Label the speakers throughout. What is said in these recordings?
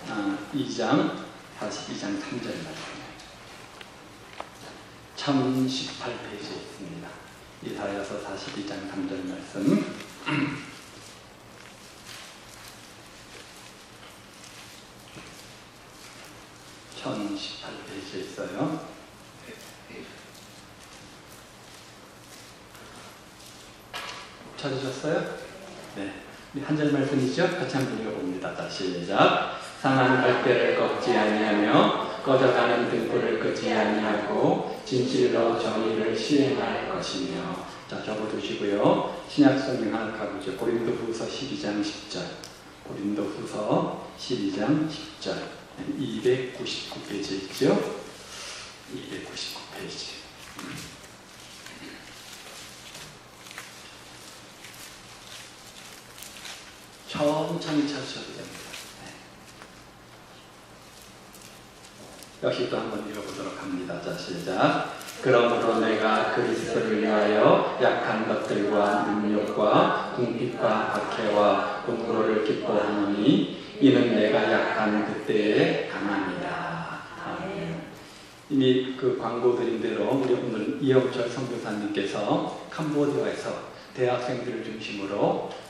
Speaker 1: 2장 42장 3절 말씀 1018페이지에 있습니다. 이사야서 42장 3절 말씀 1018페이지에 있어요. 찾으셨어요? 네. 한 절 말씀이죠? 같이 한번 읽어봅니다. 다시 시작. 상한 갈대를 꺾지 아니하며 꺼져가는 등불을 끄지 아니하고 진실로 정의를 시행할 것이며. 자, 적어두시고요. 신약성경 하나 가보죠. 고린도후서 12장 10절. 고린도후서 12장 10절. 299페이지 있죠? 299페이지. 천천히 찾으셔도 됩니다. 네. 역시 또 한번 읽어보도록 합니다. 자, 시작. 그러므로 내가 그리스도를 위하여 약한 것들과 능력과 궁핍과 박해와 공로를 기뻐하노니 이는 내가 약한 그때에 강함이다. 이미 그 광고 드린 대로 우리 오늘 이영철 선교사님께서 캄보디아에서 대학생들을 중심으로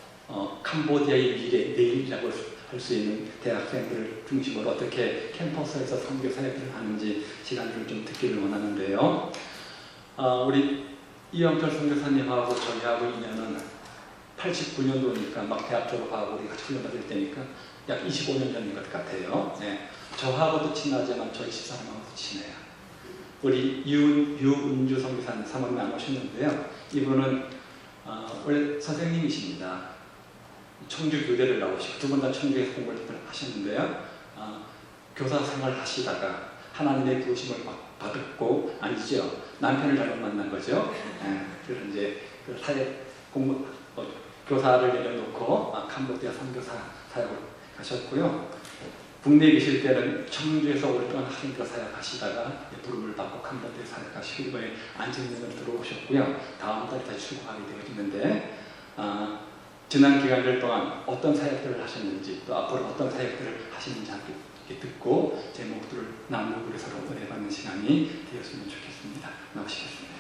Speaker 1: 캄보디아의 미래, 내일이라고 할 수 있는 대학생들을 중심으로 어떻게 캠퍼스에서 선교 사역을 하는지 시간을 좀 듣기를 원하는데요. 우리 이영철 선교사님하고 저희하고 인연은 89년도니까 막 대학 졸업하고 우리 같이 훈련 받을 때니까 약 25년 전인 것 같아요. 네. 저하고도 친하지만 저희 집사람하고도 친해요. 우리 유은주 선교사님 사모님 안 오셨는데요. 이분은 원래 선생님이십니다. 청주 교대를 나오시고 두 번 다 청주에서 공부를 하셨는데요. 교사 생활을 하시다가 하나님의 부르심을 받았고, 아니죠, 남편을 잘못 만난 거죠. 그래서 이제 그 사회 공부 교사를 내려놓고 캄보디아 선교사 사역을 하셨고요. 국내에 계실 때는 청주에서 오랫동안 학생들 사역하시다가 부름을 받고 캄보디아 사역하시고 이번에 안전면으로 들어오셨고요. 다음 달에 다시 출국하게 되어있는데 지난 기간들 동안 어떤 사역들을 하셨는지 또 앞으로 어떤 사역들을 하시는지 함께 듣고 제목들을 나누고 서로 은혜받는 시간이 되었으면 좋겠습니다. 나오시겠습니다.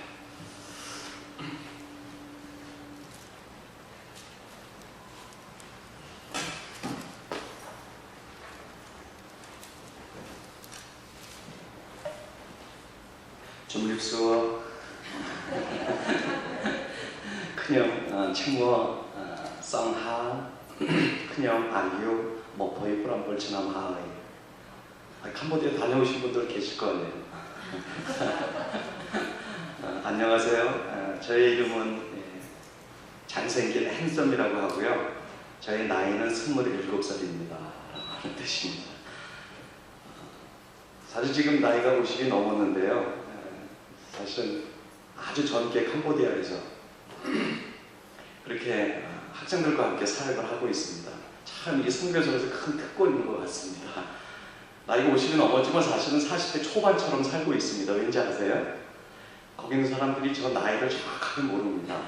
Speaker 2: 주물립수어 그냥 청워 쌍하 그냥 안유 목포의 뿌람볼 지남하의 캄보디아 다녀오신 분들 계실 거예요. 안녕하세요. 저의 이름은 잘생긴 핸섬이라고 하고요. 저의 나이는 27살입니다 라는 뜻입니다. 사실 지금 나이가 50이 넘었는데요. 사실은 아주 젊게 캄보디아에서 그렇게 학생들과 함께 사역을 하고 있습니다. 참 이 선교사에서 큰 특권인 것 같습니다. 나이가 50이 넘었지만 사실은 40대 초반처럼 살고 있습니다. 왠지 아세요? 거기 있는 사람들이 저 나이를 정확하게 모릅니다.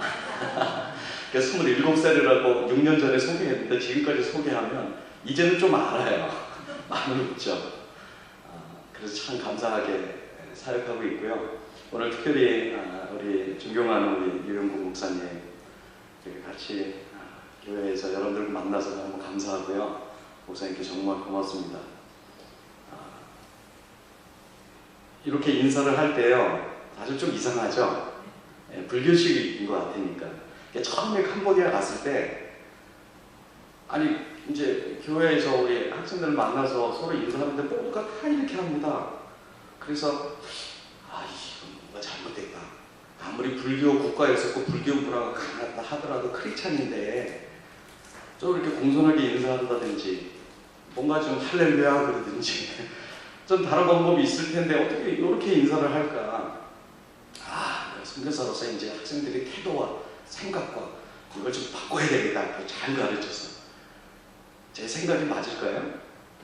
Speaker 2: 그래서 27살이라고 6년 전에 소개했는데 지금까지 소개하면 이제는 좀 알아요. 많이 웃죠. 그래서 참 감사하게 사역하고 있고요. 오늘 특별히 우리 존경하는 우리 유영국 목사님 같이 교회에서 여러분들 만나서 너무 감사하고요. 목사님께 정말 고맙습니다. 이렇게 인사를 할 때요, 사실 좀 이상하죠? 불교식인 것 같으니까. 처음에 캄보디아 갔을 때, 아니 이제 교회에서 우리 학생들 만나서 서로 인사하는데 모두가 다 이렇게 합니다. 그래서 이건 뭔가 잘못됐다. 아무리 불교 국가였었고 불교 문화가 강하다 하더라도 크리스찬인데 좀 이렇게 공손하게 인사한다든지 뭔가 좀 할렐루야 그러든지 좀 다른 방법이 있을 텐데 어떻게 이렇게 인사를 할까? 선교사로서 이제 학생들의 태도와 생각과 이걸 좀 바꿔야 되겠다. 잘 가르쳐서 제 생각이 맞을까요?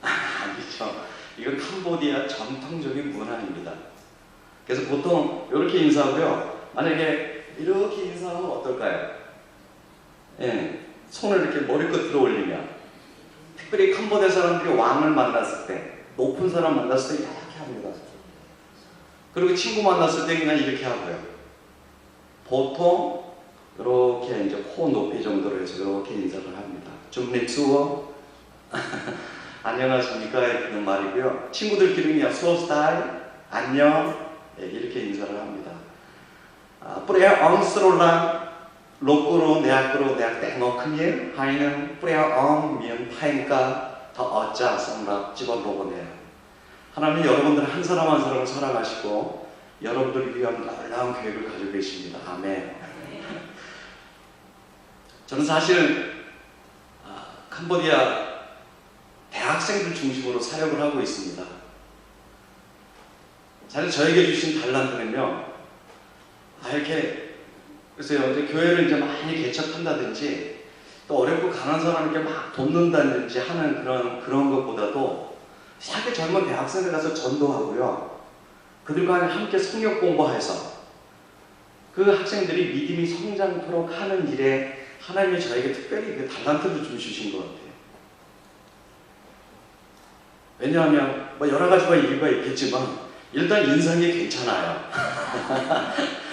Speaker 2: 아니죠. 이건 캄보디아 전통적인 문화입니다. 그래서 보통 이렇게 인사하고요. 만약에 이렇게 인사하면 어떨까요? 손을 이렇게 머리 끝으로 올리면 특별히 캄보디아 사람들이 왕을 만났을 때, 높은 사람 만났을 때 이렇게 합니다. 그리고 친구 만났을 때 그냥 이렇게 하고요. 보통 이렇게 이제 코 높이 정도로 해서 이렇게 인사를 합니다. 좀 립수어 안녕하십니까 이런 말이고요. 친구들끼리 그냥 수어 스타일 안녕 이렇게 인사를 합니다. 뿌레 엉스롤랑 로꾸로 내학으로 내학 땡어크니 하이는 뿌레 엉면 파인가 더 어짜 성락 집어넣어보네요. 하나님 여러분들 한 사람 한 사람을 사랑하시고 여러분들을 위한 놀라운 계획을 가지고 계십니다. 아멘. 저는 사실 캄보디아 대학생들 중심으로 사역을 하고 있습니다. 사실 저에게 주신 달란트는요, 이렇게 글쎄요, 이제 교회를 이제 많이 개척한다든지 또 어렵고 가난한 사람에게 막 돕는다든지 하는 그런 것보다도 사계 젊은 대학생들 가서 전도하고요, 그들과 함께 성경 공부해서 그 학생들이 믿음이 성장토록 하는 일에 하나님이 저에게 특별히 그 달란트를 좀 주신 것 같아요. 왜냐하면 뭐 여러 가지가 이유가 있겠지만 일단 인상이 괜찮아요.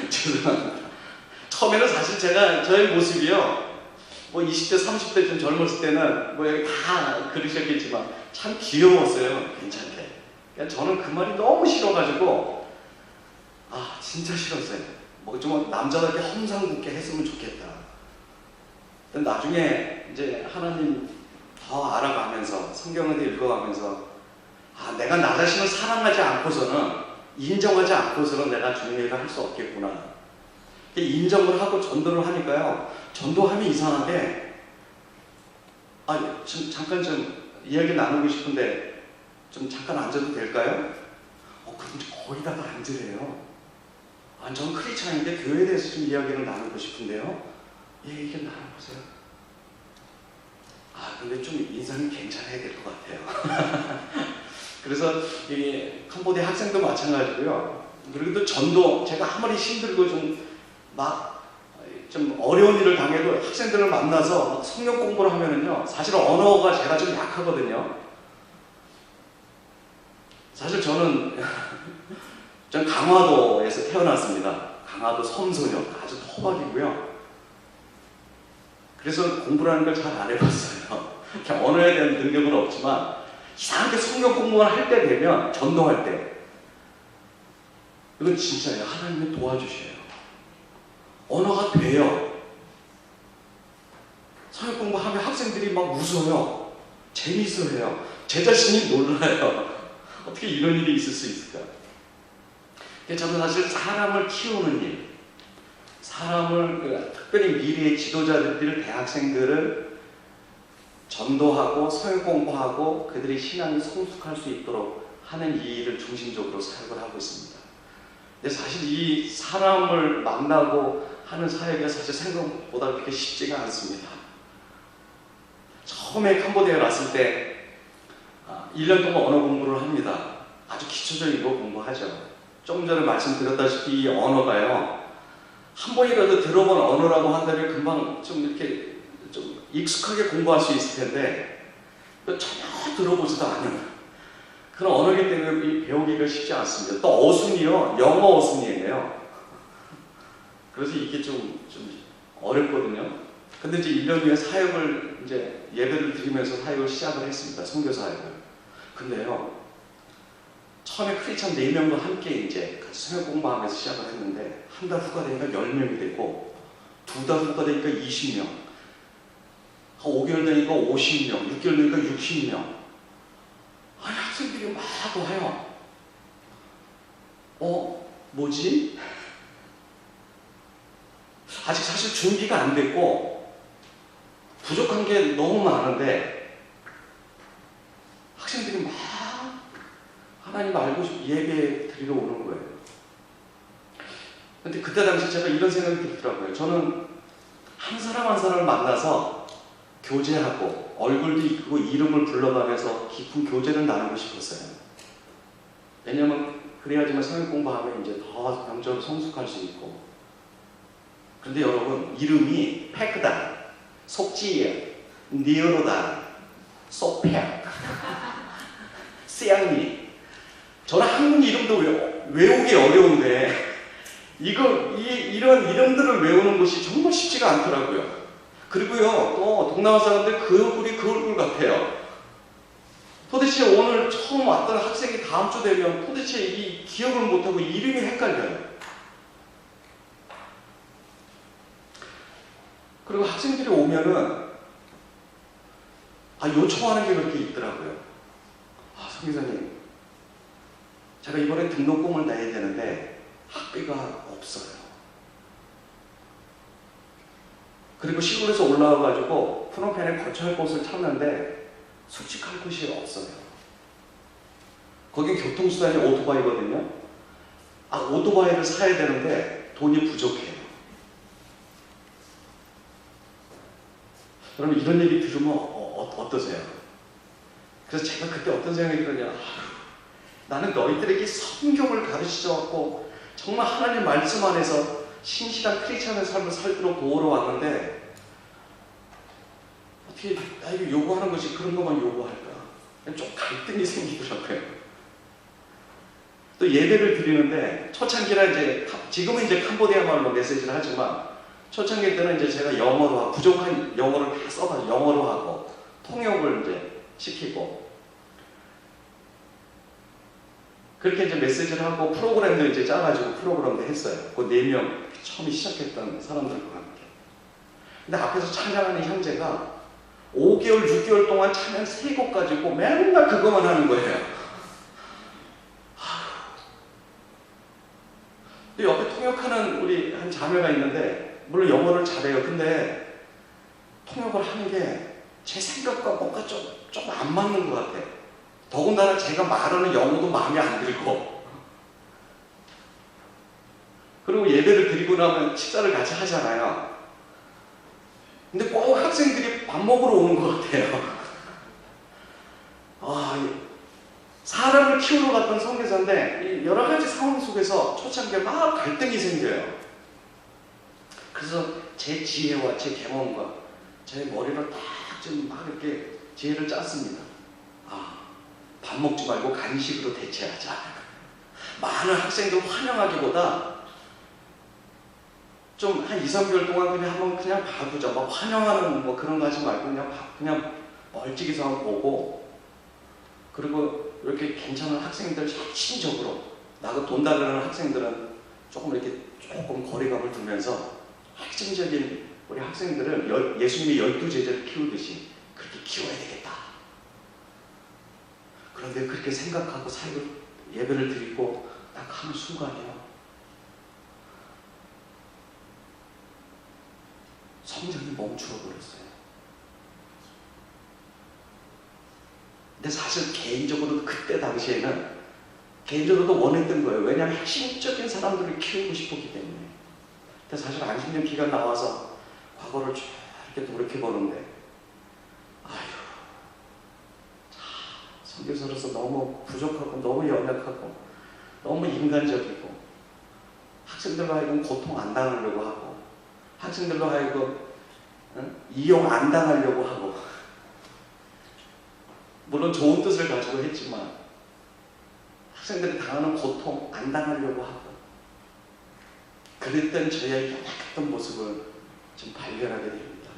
Speaker 2: 죄송합니다. 처음에는 사실 저의 모습이요, 뭐 20대, 30대 좀 젊었을 때는 뭐 여기 다 그러셨겠지만 참 귀여웠어요. 괜찮게. 그러니까 저는 그 말이 너무 싫어가지고 진짜 싫었어요. 뭐 좀 남자답게 험상궂게 했으면 좋겠다. 근데 나중에 이제 하나님 더 알아가면서 성경을 읽어가면서 내가 나 자신을 사랑하지 않고서는, 인정하지 않고서는 내가 주님의 일을 할 수 없겠구나. 인정을 하고 전도를 하니까요, 전도하면 이상하게 잠깐 좀 이야기 나누고 싶은데 좀 잠깐 앉아도 될까요? 그럼 거의 다들 앉으래요. 저는 크리스찬인데 교회에 대해서 좀 이야기를 나누고 싶은데요. 이게 나눠보세요. 근데 좀 인상이 괜찮아야 될 것 같아요. 그래서 이 캄보디아 학생도 마찬가지고요. 그리고 또 전도, 제가 아무리 힘들고 좀 어려운 일을 당해도 학생들을 만나서 막 성경 공부를 하면은요, 사실 언어가 제가 좀 약하거든요. 사실 전 강화도에서 태어났습니다. 강화도 섬소녀, 아주 토박이고요. 그래서 공부를 하는 걸 잘 안 해봤어요. 언어에 대한 능력은 없지만 이상하게 성경 공부를 할 때 되면, 전도할 때, 이건 진짜예요. 하나님이 도와주셔요. 언어가 돼요. 성경 공부하면 학생들이 막 웃어요. 재밌어해요. 제 자신이 놀라요. 어떻게 이런 일이 있을 수 있을까? 저는 사실 사람을 키우는 일, 특별히 미래의 지도자들, 대학생들을 전도하고 성경 공부하고 그들의 신앙이 성숙할 수 있도록 하는 이 일을 중심적으로 사역을 하고 있습니다. 근데 사실 이 사람을 만나고 하는 사역이 사실 생각보다 그렇게 쉽지가 않습니다. 처음에 캄보디아에 왔을 때 1년 동안 언어 공부를 합니다. 아주 기초적인 거 공부하죠. 조금 전에 말씀드렸다시피 이 언어가요, 한 번이라도 들어본 언어라고 한다면 금방 좀 이렇게 좀 익숙하게 공부할 수 있을 텐데 전혀 들어보지도 않은 그런 언어이기 때문에 배우기가 쉽지 않습니다. 또 어순이요, 영어 어순이에요. 그래서 이게 좀 어렵거든요. 근데 이제 1년 후에 사역을 이제 예배를 드리면서 사역을 시작을 했습니다. 선교 사역을. 근데요, 처음에 크리스찬 4명과 함께 이제 같이 성경 공부하면서 시작을 했는데 한 달 후가 되니까 10명이 되고, 2달 후가 되니까 20명, 5개월 되니까 50명, 6개월 되니까 60명. 학생들이 막 와요. 뭐지? 아직 사실 준비가 안 됐고 부족한 게 너무 많은데 학생들이 막 하나님 알고 예배 드리러 오는 거예요. 근데 그때 당시 제가 이런 생각이 들더라고요. 저는 한 사람 한 사람을 만나서 교제하고 얼굴도 익히고 이름을 불러가면서 깊은 교제를 나누고 싶었어요. 왜냐면 그래야지만 성경 공부하면 이제 더 영적으로 성숙할 수 있고. 그런데 여러분, 이름이 페크다, 속지예, 니어로다. 소페, 세양리. 저는 한국 이름도 외우기 어려운데 이런 이름들을 외우는 것이 정말 쉽지가 않더라고요. 그리고요, 또 동남아 사람들 그 얼굴이 그 얼굴 같아요. 도대체 오늘 처음 왔던 학생이 다음 주 되면 도대체 이 기억을 못하고 이름이 헷갈려요. 그리고 학생들이 오면은 요청하는 게 그렇게 있더라고요. 성기사님, 제가 이번에 등록금을 내야 되는데 학비가 없어요. 그리고 시골에서 올라와가지고 프놈펜에 거처할 곳을 찾는데 숙직할 곳이 없어요. 거긴 교통수단이 오토바이거든요. 오토바이를 사야 되는데 돈이 부족해요. 여러분, 이런 얘기 들으면 어떠세요? 그래서 제가 그때 어떤 생각이 들었냐, 나는 너희들에게 성경을 가르치셔갖고 정말 하나님 말씀 안에서 신실한 크리스천의 삶을 살도록 도우러 왔는데 어떻게 나에게 요구하는 것이 그런 것만 요구할까? 좀 갈등이 생기더라고요. 또 예배를 드리는데 초창기라 지금은 캄보디아 말로 메시지를 하지만 초창기 때는 제가 영어로 하고 부족한 영어를 다 써가지고 영어로 하고 통역을 시키고 그렇게 메시지를 하고 프로그램도 짜가지고 프로그램도 했어요. 그 4명 처음 시작했던 사람들과 함께. 근데 앞에서 찬양하는 형제가 5개월, 6개월 동안 찬양 3곡 가지고 맨날 그것만 하는 거예요. 옆에 통역하는 우리 한 자매가 있는데 물론 영어를 잘해요. 근데 통역을 하는 게 제 생각과 뭔가 좀 안 맞는 것 같아요. 더군다나 제가 말하는 영어도 마음에 안 들고 그리고 예배를 드리고 나면 식사를 같이 하잖아요. 근데 꼭 학생들이 밥 먹으러 오는 것 같아요. 사람을 키우러 갔던 선교사인데 여러 가지 상황 속에서 초창기에 막 갈등이 생겨요. 그래서 제 지혜와 제 경험과 제 머리를 딱 좀 막 이렇게 지혜를 짰습니다. 밥 먹지 말고 간식으로 대체하자. 많은 학생들 환영하기보다 좀 한 2, 3개월 동안 그냥 한번 그냥 봐보자. 막 환영하는 그런 거 하지 말고 그냥 멀찍이서 한번 보고 그리고 이렇게 괜찮은 학생들 핵심적으로 나가 돈 달라는 학생들은 조금 거리감을 두면서 핵심적인 우리 학생들은 예수님이 12제자를 키우듯이 그렇게 키워야 되겠다. 그런데 그렇게 생각하고 예배를 드리고 딱 하는 순간이요, 성전이 멈추어 버렸어요. 근데 사실 개인적으로도 그때 당시에는 개인적으로도 원했던 거예요. 왜냐하면 핵심적인 사람들을 키우고 싶었기 때문에. 근데 사실 안식년 기간 나와서 과거를 쭉 이렇게 돌이켜보는데 선교사로서 너무 부족하고 너무 연약하고 너무 인간적이고 학생들과 하여금 고통 안 당하려고 하고 학생들과 하여금 이용 안 당하려고 하고 물론 좋은 뜻을 가지고 했지만 학생들이 당하는 고통 안 당하려고 하고 그랬던 저의 연약했던 모습을 좀 발견하게 됩니다.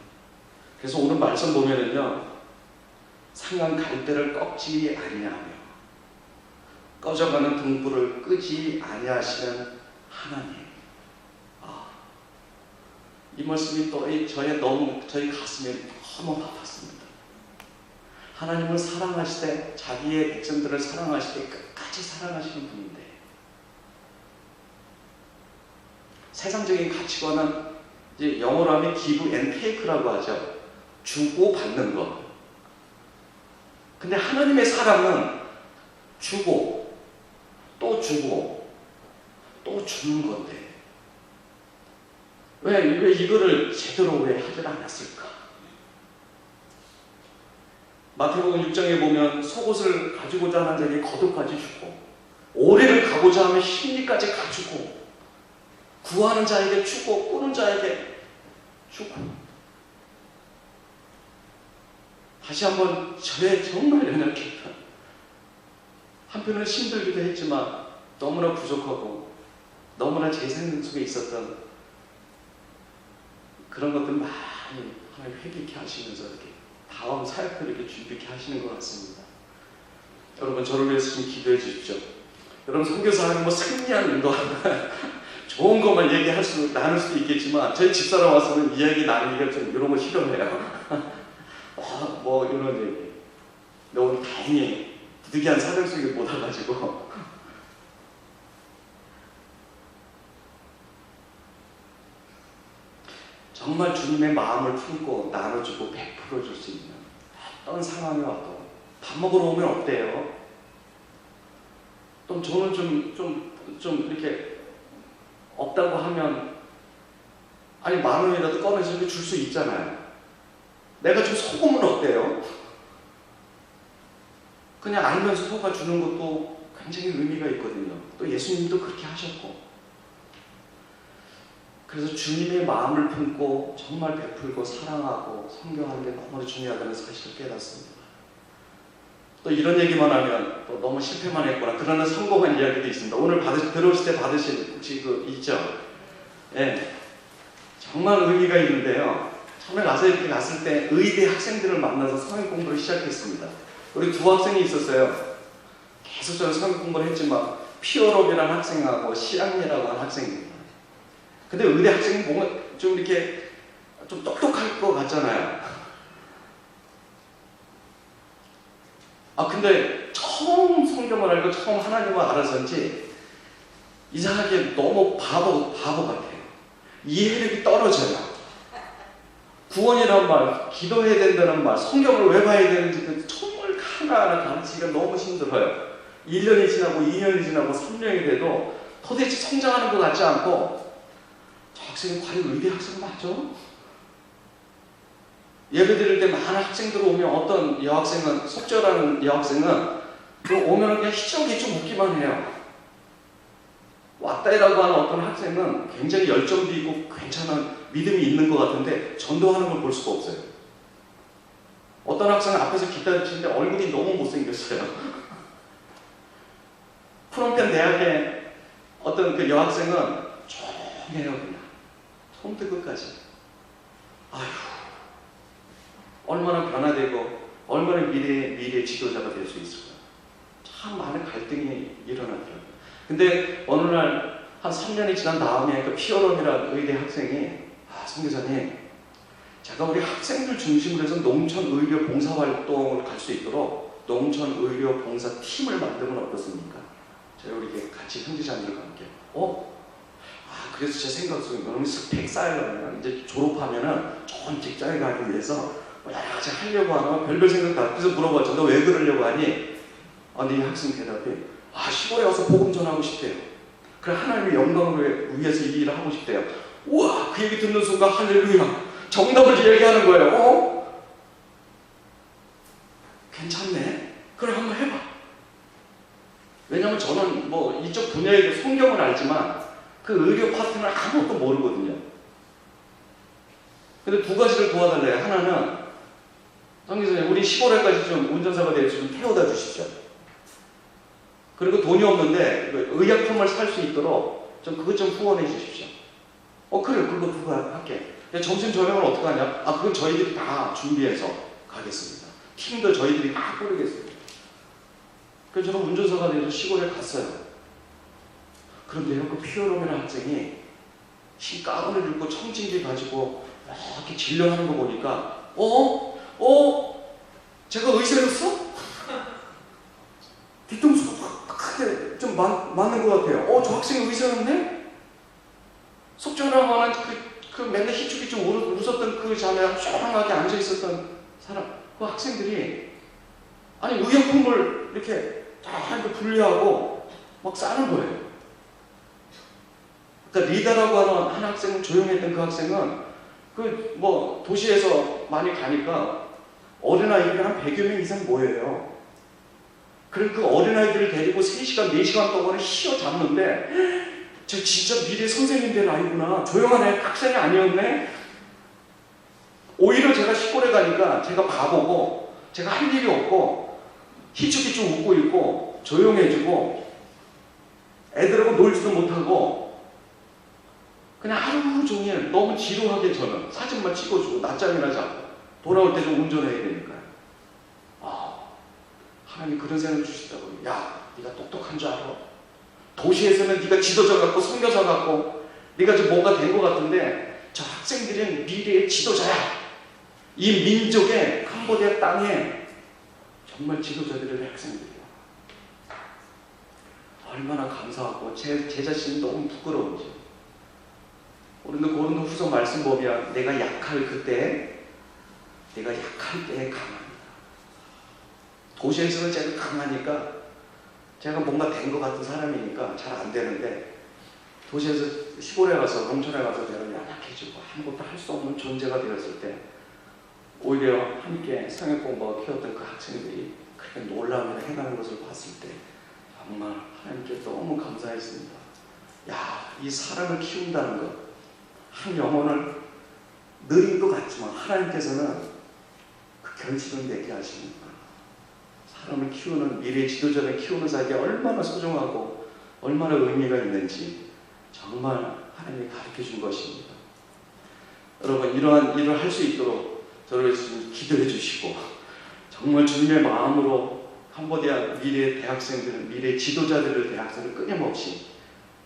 Speaker 2: 그래서 오늘 말씀 보면은요, 상한 갈대를 꺾지 아니하며 꺼져가는 등불을 끄지 아니하시는 하나님. 이 말씀이 또 저희 가슴에 너무 아팠습니다. 하나님을 사랑하시되 자기의 백성들을 사랑하시되 끝까지 사랑하시는 분인데 세상적인 가치관은 영어로 하면 give and take라고 하죠. 주고 받는 것. 근데 하나님의 사랑은 주고 또 주고 또 주는 건데 왜 이거를 제대로 하지 않았을까? 마태복음 6장에 보면 속옷을 가지고자 하는 자에게 겉옷까지 주고 오래를 가고자 하면 심리까지 가주고 구하는 자에게 주고 꾸는 자에게 주고 다시 한번 저의 정말 연약했던, 한편으로 힘들기도 했지만 너무나 부족하고 너무나 제 생각 속에 있었던 그런 것들 많이 하나님 회개케 하시면서 이렇게 다음 사역들을 이렇게 준비케 하시는 것 같습니다. 여러분, 저를 위해서 좀 기도해 주십시오. 여러분, 선교사 하는 뭐 승리하는 거 좋은 것만 나눌 수도 있겠지만 저희 집사람 와서는 이야기 나누기가 좀 이런 거 싫어해요. 뭐 이런 얘기. 근데 오늘 다행히 부득이한 사정 속에 못 와가지고 정말 주님의 마음을 품고 나눠주고 베풀어줄 수 있는 어떤 상황이 와도 밥 먹으러 오면 어때요? 또 저는 좀 이렇게 없다고 하면 아니 10,000원이라도 꺼내서 줄 수 있잖아요. 내가 좀 속으면 어때요? 그냥 알면서 속아주는 것도 굉장히 의미가 있거든요. 또 예수님도 그렇게 하셨고. 그래서 주님의 마음을 품고 정말 베풀고 사랑하고 섬겨하는 게 너무 중요하다는 사실을 깨닫습니다. 또 이런 얘기만 하면 또 너무 실패만 했구나. 그러나 성공한 이야기도 있습니다. 오늘 들어오실 때 받으신 혹시 그 있죠? 예. 정말 의미가 있는데요. 처음에 라사이트 갔을 때 의대 학생들을 만나서 성경 공부를 시작했습니다. 우리 두 학생이 있었어요. 계속 저는 성경 공부를 했지만 피어롭이라는 학생하고 시앙리라고 하는 학생입니다. 근데 의대 학생이 뭔가 좀 이렇게 좀 똑똑할 것 같잖아요. 근데 처음 성경을 알고 처음 하나님을 알아서인지 이상하게 너무 바보 같아요. 이해력이 떨어져요. 구원이란 말, 기도해야 된다는 말, 성경을 왜 봐야 되는지 정말 하나하나 가르치기가 너무 힘들어요. 1년이 지나고 2년이 지나고 3년이 돼도 도대체 성장하는 것 같지 않고 저 학생이 과연 의대 학생 맞죠? 예배 드릴 때 많은 학생들 오면 어떤 여학생은, 속죄라는 여학생은 오면 그냥 희적이 웃기만 해요. 왔다이라고 하는 어떤 학생은 굉장히 열정도 있고 괜찮은 믿음이 있는 것 같은데 전도하는 걸 볼 수가 없어요. 어떤 학생은 앞에서 기다리시는데 얼굴이 너무 못생겼어요. 프롬펜 대학의 어떤 그 여학생은 조용해요. 그냥 손부터 끝까지. 아휴, 얼마나 변화되고 얼마나 미래의 지도자가 될 수 있을까. 참 많은 갈등이 일어나더라고요. 근데 어느 날 한 3년이 지난 다음에 그 피어럼이라는 의대 학생이 선교사님, 제가 우리 학생들 중심으로 해서 농촌 의료 봉사 활동을 갈 수 있도록 농촌 의료 봉사 팀을 만들면 어떻습니까? 제가 우리 같이 형제자매들과 함께. 그래서 제 생각 속에 너무 스펙 쌓이려면 이제 졸업하면은 좋은 직장에 가기 위해서 여러 가지 하려고 하나 별별 생각 다. 그래서 물어봤죠. 너 왜 그러려고 하니? 네 학생 대답이 시골에 와서 복음 전하고 싶대요. 그래, 하나님의 영광을 위해서 이 일을 하고 싶대요. 우와, 그 얘기 듣는 순간 할렐루야, 정답을 이야기하는 거예요. 괜찮네. 그래, 한번 해봐. 왜냐면 저는 뭐 이쪽 분야에도 성경을 알지만 그 의료 파트는 아무것도 모르거든요. 근데 두 가지를 도와달래요. 하나는 성기사님, 우리 시골에까지 좀 운전사가 돼서 좀 태워다 주십시오. 그리고 돈이 없는데 의약품을 살 수 있도록 좀 그것 좀 후원해 주십시오. 그래, 그거 할게. 점심 저녁을 어떻게 하냐? 그건 저희들이 다 준비해서 가겠습니다. 팀도 저희들이 다 꾸리겠습니다. 그래서 저는 운전사가 돼서 시골에 갔어요. 그런데요, 그 피어롬이라는 학생이 흰 가운을 입고 청진기 가지고 이렇게 진료하는 거 보니까 제가 의사였어? 뒤통수가 크게 좀 맞는 것 같아요. 저 학생이 의사였네? 속전하고 하는 그 맨날 희죽희죽 웃었던 그 자매가 조용하게 앉아있었던 사람, 그 학생들이 아니 의약품을 이렇게 다 분리하고 막 싸는 거예요. 그러니까 리다라고 하는 한 학생은, 조용했던 그 학생은 그 뭐 도시에서 많이 가니까 어린아이들이 한 100여 명 이상 모여요. 그리고 그 어린아이들을 데리고 3시간, 4시간 동안 휘어잡는데 저 진짜 미래 선생님 될 아이구나. 조용한 애, 학생이 아니었네. 오히려 제가 시골에 가니까 제가 바보고 제가 할 일이 없고 희죽희죽 웃고 있고 조용해지고 애들하고 놀지도 못하고 그냥 하루 종일 너무 지루하게 저는 사진만 찍어주고 낮잠이나 자고 돌아올 때 좀 운전해야 되니까요. 하나님 그런 생각을 주시다고. 야, 네가 똑똑한 줄 알아? 도시에서는 네가 지도자 같고 선교사 같고 네가 좀 뭔가 된 것 같은데 저 학생들은 미래의 지도자야. 이 민족의 캄보디아 땅에 정말 지도자들의 학생들이야. 얼마나 감사하고 제 자신이 너무 부끄러운지. 우리는 고린도후서 말씀 보면 내가 약할 때에 강합니다. 도시에서는 제가 강하니까 제가 뭔가 된 것 같은 사람이니까 잘 안 되는데 도시에서 시골에 가서 농촌에 가서 내가 연약해지고 아무것도 할 수 없는 존재가 되었을 때 오히려 함께 성역 공부하고 키웠던 그 학생들이 그렇게 놀라움을 행하는 것을 봤을 때 정말 하나님께 너무 감사했습니다. 야, 이 사람을 키운다는 것, 한 영혼을 느린 것 같지만 하나님께서는 그 결실을 맺게 하십니다. 사람을 키우는, 미래 지도자를 키우는 자에게 얼마나 소중하고 얼마나 의미가 있는지 정말 하나님이 가르쳐 준 것입니다. 여러분, 이러한 일을 할 수 있도록 저를 기도해 주시고 정말 주님의 마음으로 캄보디아 미래 대학생들, 미래 지도자들을 대학생을 끊임없이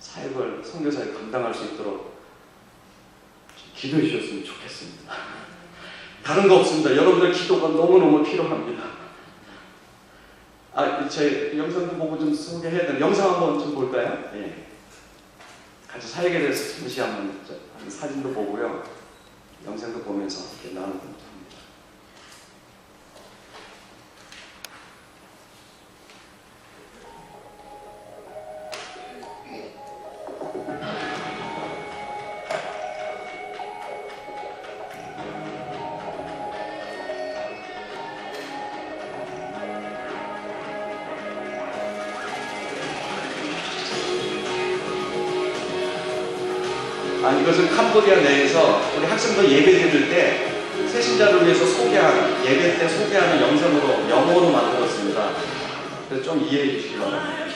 Speaker 2: 사역을, 선교사를 감당할 수 있도록 기도해 주셨으면 좋겠습니다. 다른 거 없습니다. 여러분들 기도가 너무너무 필요합니다. 제 영상도 보고 좀 소개해야 되는 영상 한번 좀 볼까요? 예. 같이 사역에 대해서 잠시 한번 사진도 보고요. 영상도 보면서 이렇게 나누고 합니다. 이것은 캄보디아 내에서 우리 학생들 예배 드릴 때 새신자를 위해서 소개하는, 예배 때 소개하는 영상으로 영어로 만들었습니다. 그래서 좀 이해해 주시기 바랍니다.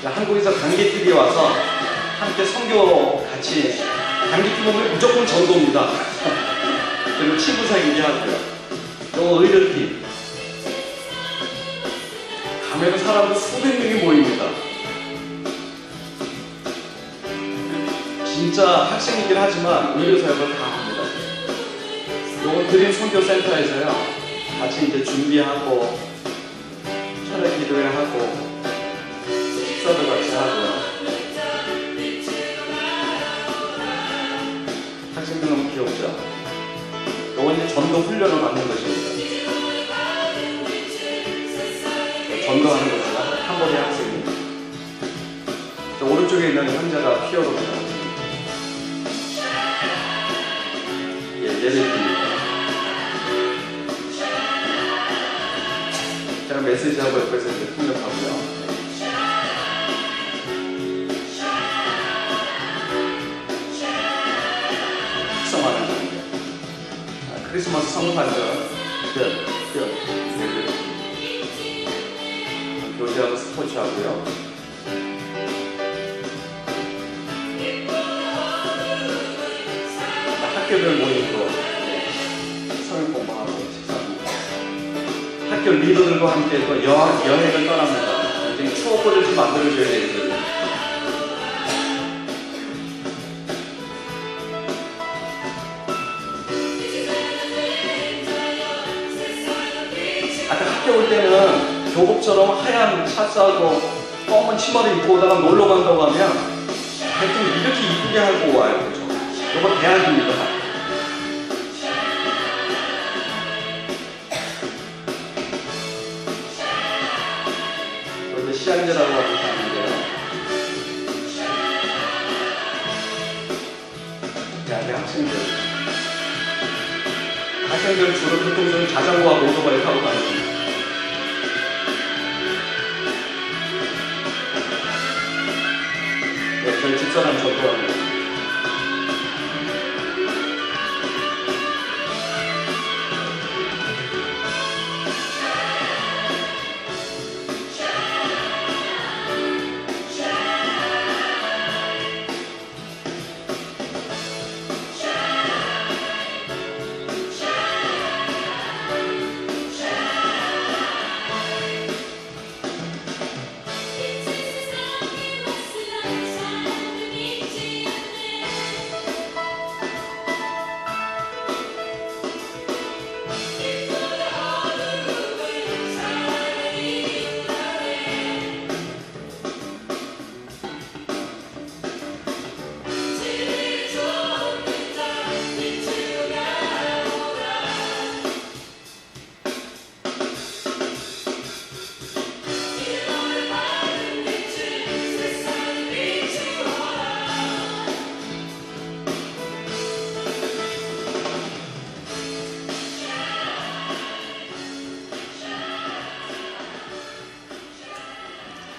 Speaker 2: 한국에서 단기TV 와서 함께 선교 같이 단기TV 보면 무조건 전도입니다. 그리고 친구 사귀게 하고요. 또 의료팀 가면 사람들 수백 명이 모입니다. 진짜 학생이긴 하지만 의료사역을 다 합니다. 요건 드림 선교센터에서요 같이 이제 준비하고 철회 기도회 하고 식사도 같이 하고요. 학생들 너무 귀엽죠? 이건 이제 전도 훈련을 받는 것입니다. 전도하는 것이다. 캄보디아 학생이. 저 오른쪽에 있는 형제가 피어로입니다. 예배입니다. 제가 메시지하고 옆에서 이제 통역하고요. 특성화는 장면. 크리스마스 성탄절, 교제하고 스포츠하고요. 학교별 모임으로 성역 공부하고 식사합니다. 학교 리더들과 함께 또 여행을 떠납니다. 이제 추억거리를 좀 만들어줘야 되거든요. 아까 학교 올 때는 교복처럼 하얀 샷사고 검은 치마를 입고 오다가 놀러 간다고 하면 대충 이렇게 이쁘게 하고 와요. 그죠? 이거 대학입니다. 그런데 시향제라고 하고 있는데요. 대학의 학생들. 학교 학생들 주로 교통수는 자전거와 오토바이 타고 다닙니다. 네, 저희 집사람 전도합니다.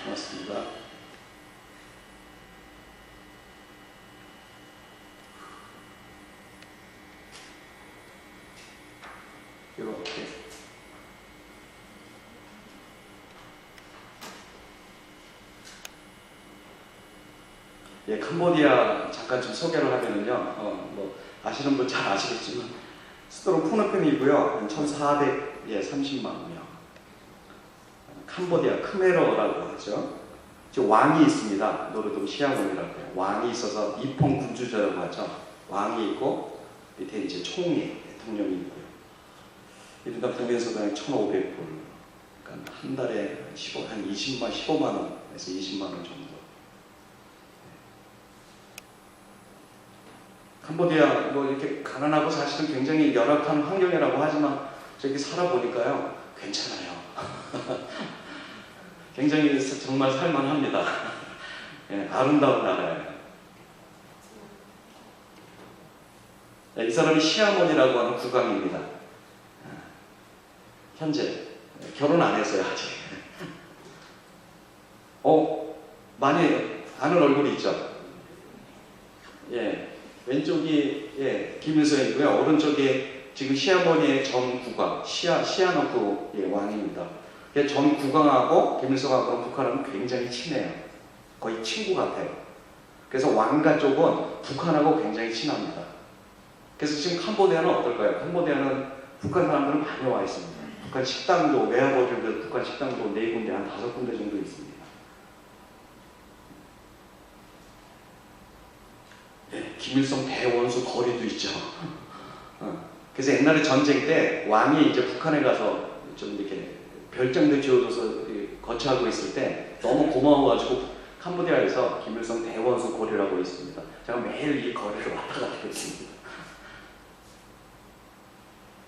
Speaker 2: 고맙습니다. 이렇게 예, 캄보디아 잠깐 좀 소개를 하면은요, 뭐 아시는 분 잘 아시겠지만 수도는 푸놈펜이고요, 1,430만 명. 캄보디아 크메로라고 하죠. 저 왕이 있습니다. 노르동 시아몬이라고 해요. 왕이 있어서 이펑 군주제라고 하죠. 왕이 있고 밑에 이제 총리 대통령이 있고요. 일단 국민소득이 1,500불. 그러니까 한 달에 한 20만 15만 원에서 20만 원 정도. 캄보디아 뭐 이렇게 가난하고 사실은 굉장히 열악한 환경이라고 하지만 저기 살아보니까요 괜찮아요. 굉장히 정말 살만합니다. 예, 아름다운 나라예요. 이 사람이 시아몬이라고 하는 국왕입니다. 현재 결혼 안 했어요 아직. 많이 아는 얼굴이 있죠. 예, 왼쪽이 예, 김일성이고요. 오른쪽이 지금 시아몬의 전 국왕 시아노프 예, 왕입니다. 전 국왕하고 김일성하고는 북한은 굉장히 친해요. 거의 친구 같아요. 그래서 왕가 쪽은 북한하고 굉장히 친합니다. 그래서 지금 캄보디아는 어떨까요? 캄보디아는 북한 사람들은 많이 와 있습니다. 북한 식당도 외화버들도 북한 식당도 4군데 한 5군데 정도 있습니다. 네, 김일성 대원수 거리도 있죠. 그래서 옛날에 전쟁 때 왕이 이제 북한에 가서 좀 이렇게 별장도 지어줘서 거처하고 있을 때 너무 고마워가지고 캄보디아에서 김일성 대원수 거리라고 있습니다. 제가 매일 이 거리를 왔다 갔다 했습니다.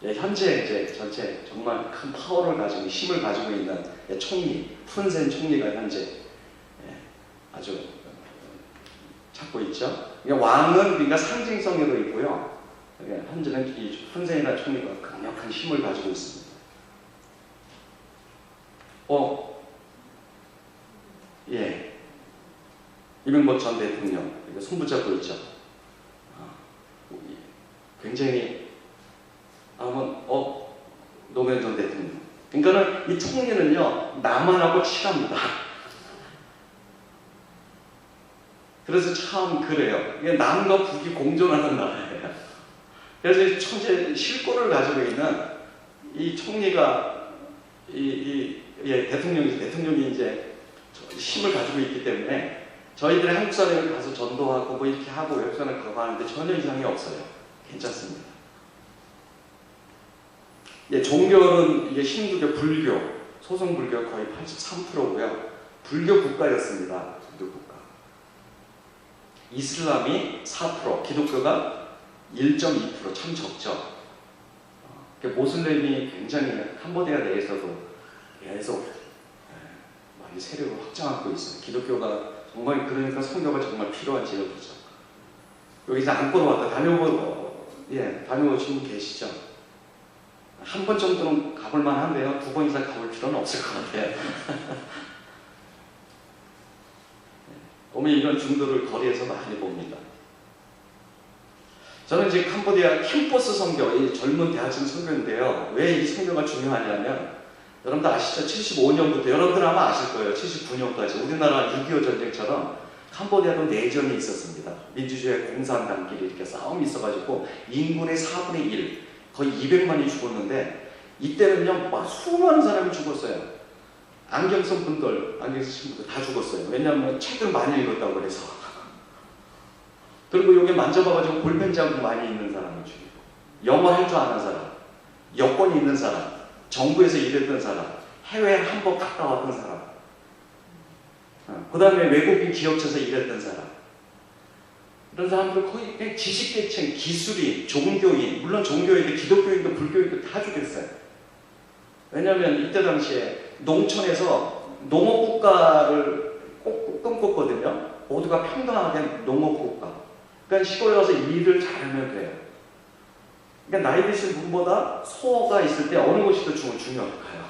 Speaker 2: 예, 현재 이제 전체 정말 큰 파워를 가지고 힘을 가지고 있는 총리 푼센 총리가 현재 예, 아주 찾고 있죠. 그러니까 왕은 그러니까 상징성으로 있고요. 현재는 이 푼센이라는 총리가 강력한 힘을 가지고 있습니다. 예, 이명박 전 대통령 이거 손붙잡고 있죠. 굉장히 노무현 전 대통령. 그러니까는 이 총리는요 남한하고 친합니다. 그래서 참 그래요. 이게 남과 북이 공존하는 나라예요. 그래서 이 천재 실권을 가지고 있는 이 총리가 대통령이 이제 힘을 가지고 있기 때문에 저희들이 한국 사람을 가서 전도하고 뭐 이렇게 하고 외국 사람을 가고 하는데 전혀 이상이 없어요. 괜찮습니다. 예, 종교는 이게 힌두교, 불교, 소송불교 거의 83%고요. 불교 국가였습니다. 불교 국가. 이슬람이 4%, 기독교가 1.2%, 참 적죠. 모슬렘이 굉장히 캄보디아 내에서도 계속 많이 세력을 확장하고 있어요. 기독교가 정말 그러니까 성교가 정말 필요한 지역이죠. 여기서 안고로 왔다 다녀오신 분 계시죠? 한 번 정도는 가볼 만한데요. 2번 이상 가볼 필요는 없을 것 같아요. 보면 이런 중도를 거리에서 많이 봅니다. 저는 지금 캄보디아 캠퍼스 선교, 이 젊은 대학생 선교인데요. 왜 이 선교가 중요하냐면, 여러분들 아시죠? 75년부터, 여러분들 아마 아실 거예요. 79년까지 우리나라 6.25 전쟁처럼 캄보디아도 내전이 있었습니다. 민주주의 공산당끼리 이렇게 싸움이 있어가지고 인구의 4분의 1, 거의 200만이 죽었는데, 이때는요 막 수많은 사람이 죽었어요. 안경 쓴 분들, 안경 쓰신 분들 다 죽었어요. 왜냐하면 책을 많이 읽었다고 그래서. 그리고 여기 만져봐가지고 볼펜 자국 많이 있는 사람을 죽이고, 영어 할 줄 아는 사람, 여권이 있는 사람, 정부에서 일했던 사람, 해외에 한 번 갔다 왔던 사람, 그 다음에 외국인 기업체에서 일했던 사람, 이런 사람들 거의 그냥 지식계층, 기술인, 종교인, 물론 종교인도 기독교인도 불교인도 다 죽였어요. 왜냐하면 이때 당시에 농촌에서 농업국가를 꼭 꿈꿨거든요. 모두가 평등하게 농업국가. 그러니까 시골에 가서 일을 잘하면 돼요. 그러니까 나이 드신 분보다 소가 있을 때 어느 것이 더 중요할까요?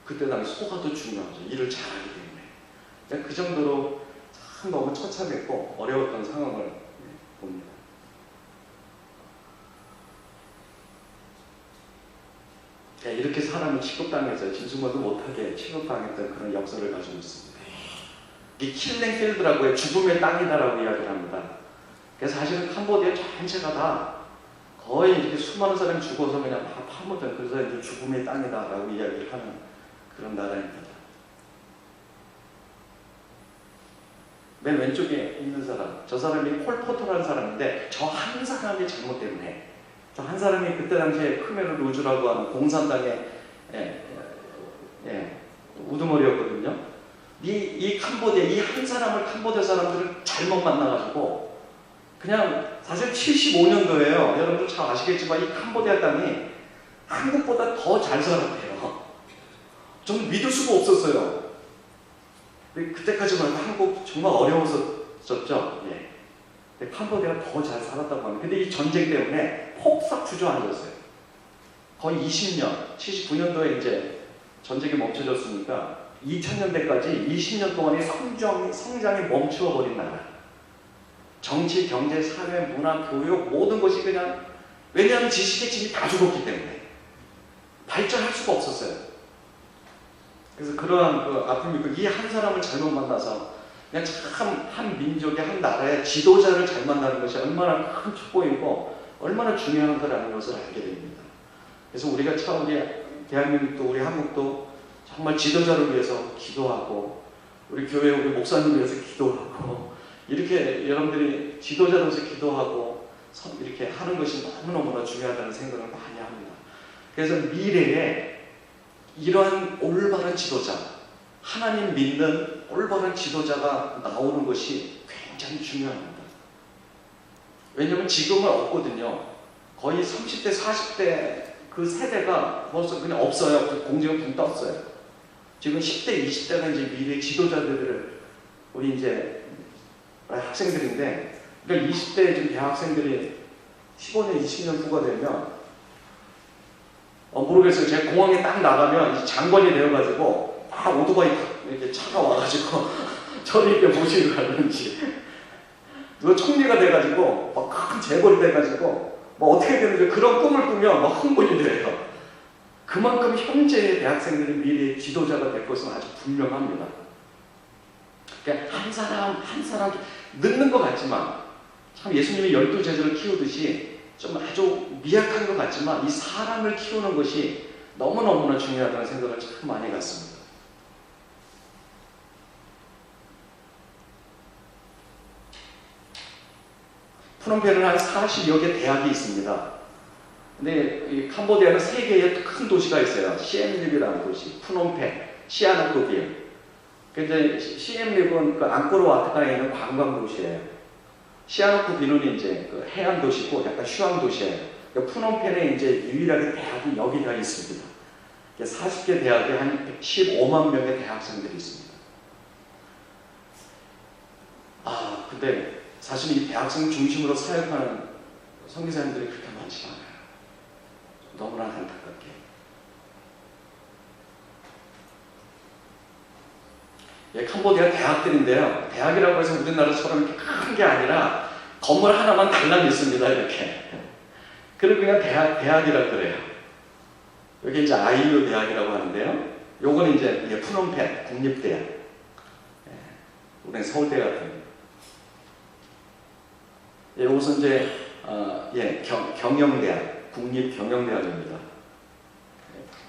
Speaker 2: 그때 당시 소가 더 중요하죠. 일을 잘하기 때문에. 그러니까 그 정도로 참 너무 처참했고 어려웠던 상황을 봅니다. 이렇게 사람이 취급당해서 진술만도 못하게 취급당했던 그런 역사를 가지고 있습니다. 이 킬링필드라고 해요. 죽음의 땅이다라고 이야기를 합니다. 그래서 사실은 캄보디아 전체가 다 거의 이렇게 수많은 사람이 죽어서 그냥 다 파묻은, 그래서 이제 죽음의 땅이다라고 이야기를 하는 그런 나라입니다. 맨 왼쪽에 있는 사람, 저 사람이 폴포트라는 사람인데 저 한 사람의 잘못 때문에, 저 한 사람이 그때 당시에 크메르 루즈라고 하는 공산당의 우두머리였거든요. 이 캄보디아, 이 한 사람을 캄보디아 사람들은 잘못 만나가지고 그냥 사실 75년도에요. 여러분들 잘 아시겠지만 이 캄보디아 땅이 한국보다 더 잘 살았대요. 저는 믿을 수가 없었어요. 그때까지만 해도 한국 정말 어려웠었죠. 예. 캄보디아가 더 잘 살았다고 합니다. 근데 이 전쟁 때문에 폭삭 주저앉았어요. 거의 20년, 79년도에 이제 전쟁이 멈춰졌으니까 2000년대까지 20년 동안의 성장이 멈추어버린 나라. 정치, 경제, 사회, 문화, 교육 모든 것이 그냥, 왜냐하면 지식계층이 다 죽었기 때문에 발전할 수가 없었어요. 그래서 그러한 그 아픔이, 이 한 사람을 잘못 만나서 그냥 참 한 민족의 한 나라의 지도자를 잘 만나는 것이 얼마나 큰 축복이고 얼마나 중요한 거라는 것을 알게 됩니다. 그래서 우리가 참 우리 대한민국도 우리 한국도 정말 지도자를 위해서 기도하고, 우리 교회 우리 목사님을 위해서 기도하고, 이렇게 여러분들이 지도자로서 기도하고 이렇게 하는 것이 너무너무나 중요하다는 생각을 많이 합니다. 그래서 미래에 이러한 올바른 지도자, 하나님 믿는 올바른 지도자가 나오는 것이 굉장히 중요합니다. 왜냐하면 지금은 없거든요. 거의 30대, 40대 그 세대가 벌써 그냥 없어요. 그 공중에 붕 떴어요. 지금 10대, 20대가 이제 미래 지도자들을, 우리 이제 학생들인데, 그러니까 20대 지금 대학생들이 15년, 20년 후가 되면, 모르겠어요. 제가 공항에 딱 나가면 장관이 되어가지고 다 오토바이 이렇게 차가 와가지고 저를 이렇게 모시고 가는지, 누가 총리가 돼가지고 막 큰 재벌이 돼가지고 뭐 어떻게 되는지 그런 꿈을 꾸면 막 흥분이 돼요. 그만큼 현재의 대학생들이 미래의 지도자가 될 것은 아주 분명합니다. 그러니까 한 사람 한 사람 늦는 것 같지만, 참 예수님이 12제자를 키우듯이 좀 아주 미약한 것 같지만 이 사람을 키우는 것이 너무너무나 중요하다는 생각을 참 많이 갖습니다. 프놈펜은 한 40여 개 대학이 있습니다. 근데 이 캄보디아는 3개의 큰 도시가 있어요. 시엠립이라는 도시, 프놈펜, 시아누쿠빌. 근데 시엠립은 그 앙코르와트가에 있는 관광 도시예요. 시아누쿠빌은 이제 그 해안 도시고 약간 휴양 도시예요. 그러니까 프놈펜에 이제 유일하게 대학이 여기가 있습니다. 40개 대학에 한 15만 명의 대학생들이 있습니다. 근데 사실 이 대학생 중심으로 사역하는 선교사님들이 그렇게 많지 않아요. 너무나 안타깝게. 예, 캄보디아 대학들인데요. 대학이라고 해서 우리나라처럼 이렇게 큰 게 아니라 건물 하나만 달랑 있습니다. 이렇게. 그리고 그냥 대학이라고 그래요. 여기 이제 아이유 대학이라고 하는데요. 요거는 이제 푸놈펜 국립대학. 예, 우리는 서울대 같은. 예, 요것은 이제 경영대학, 국립경영대학입니다.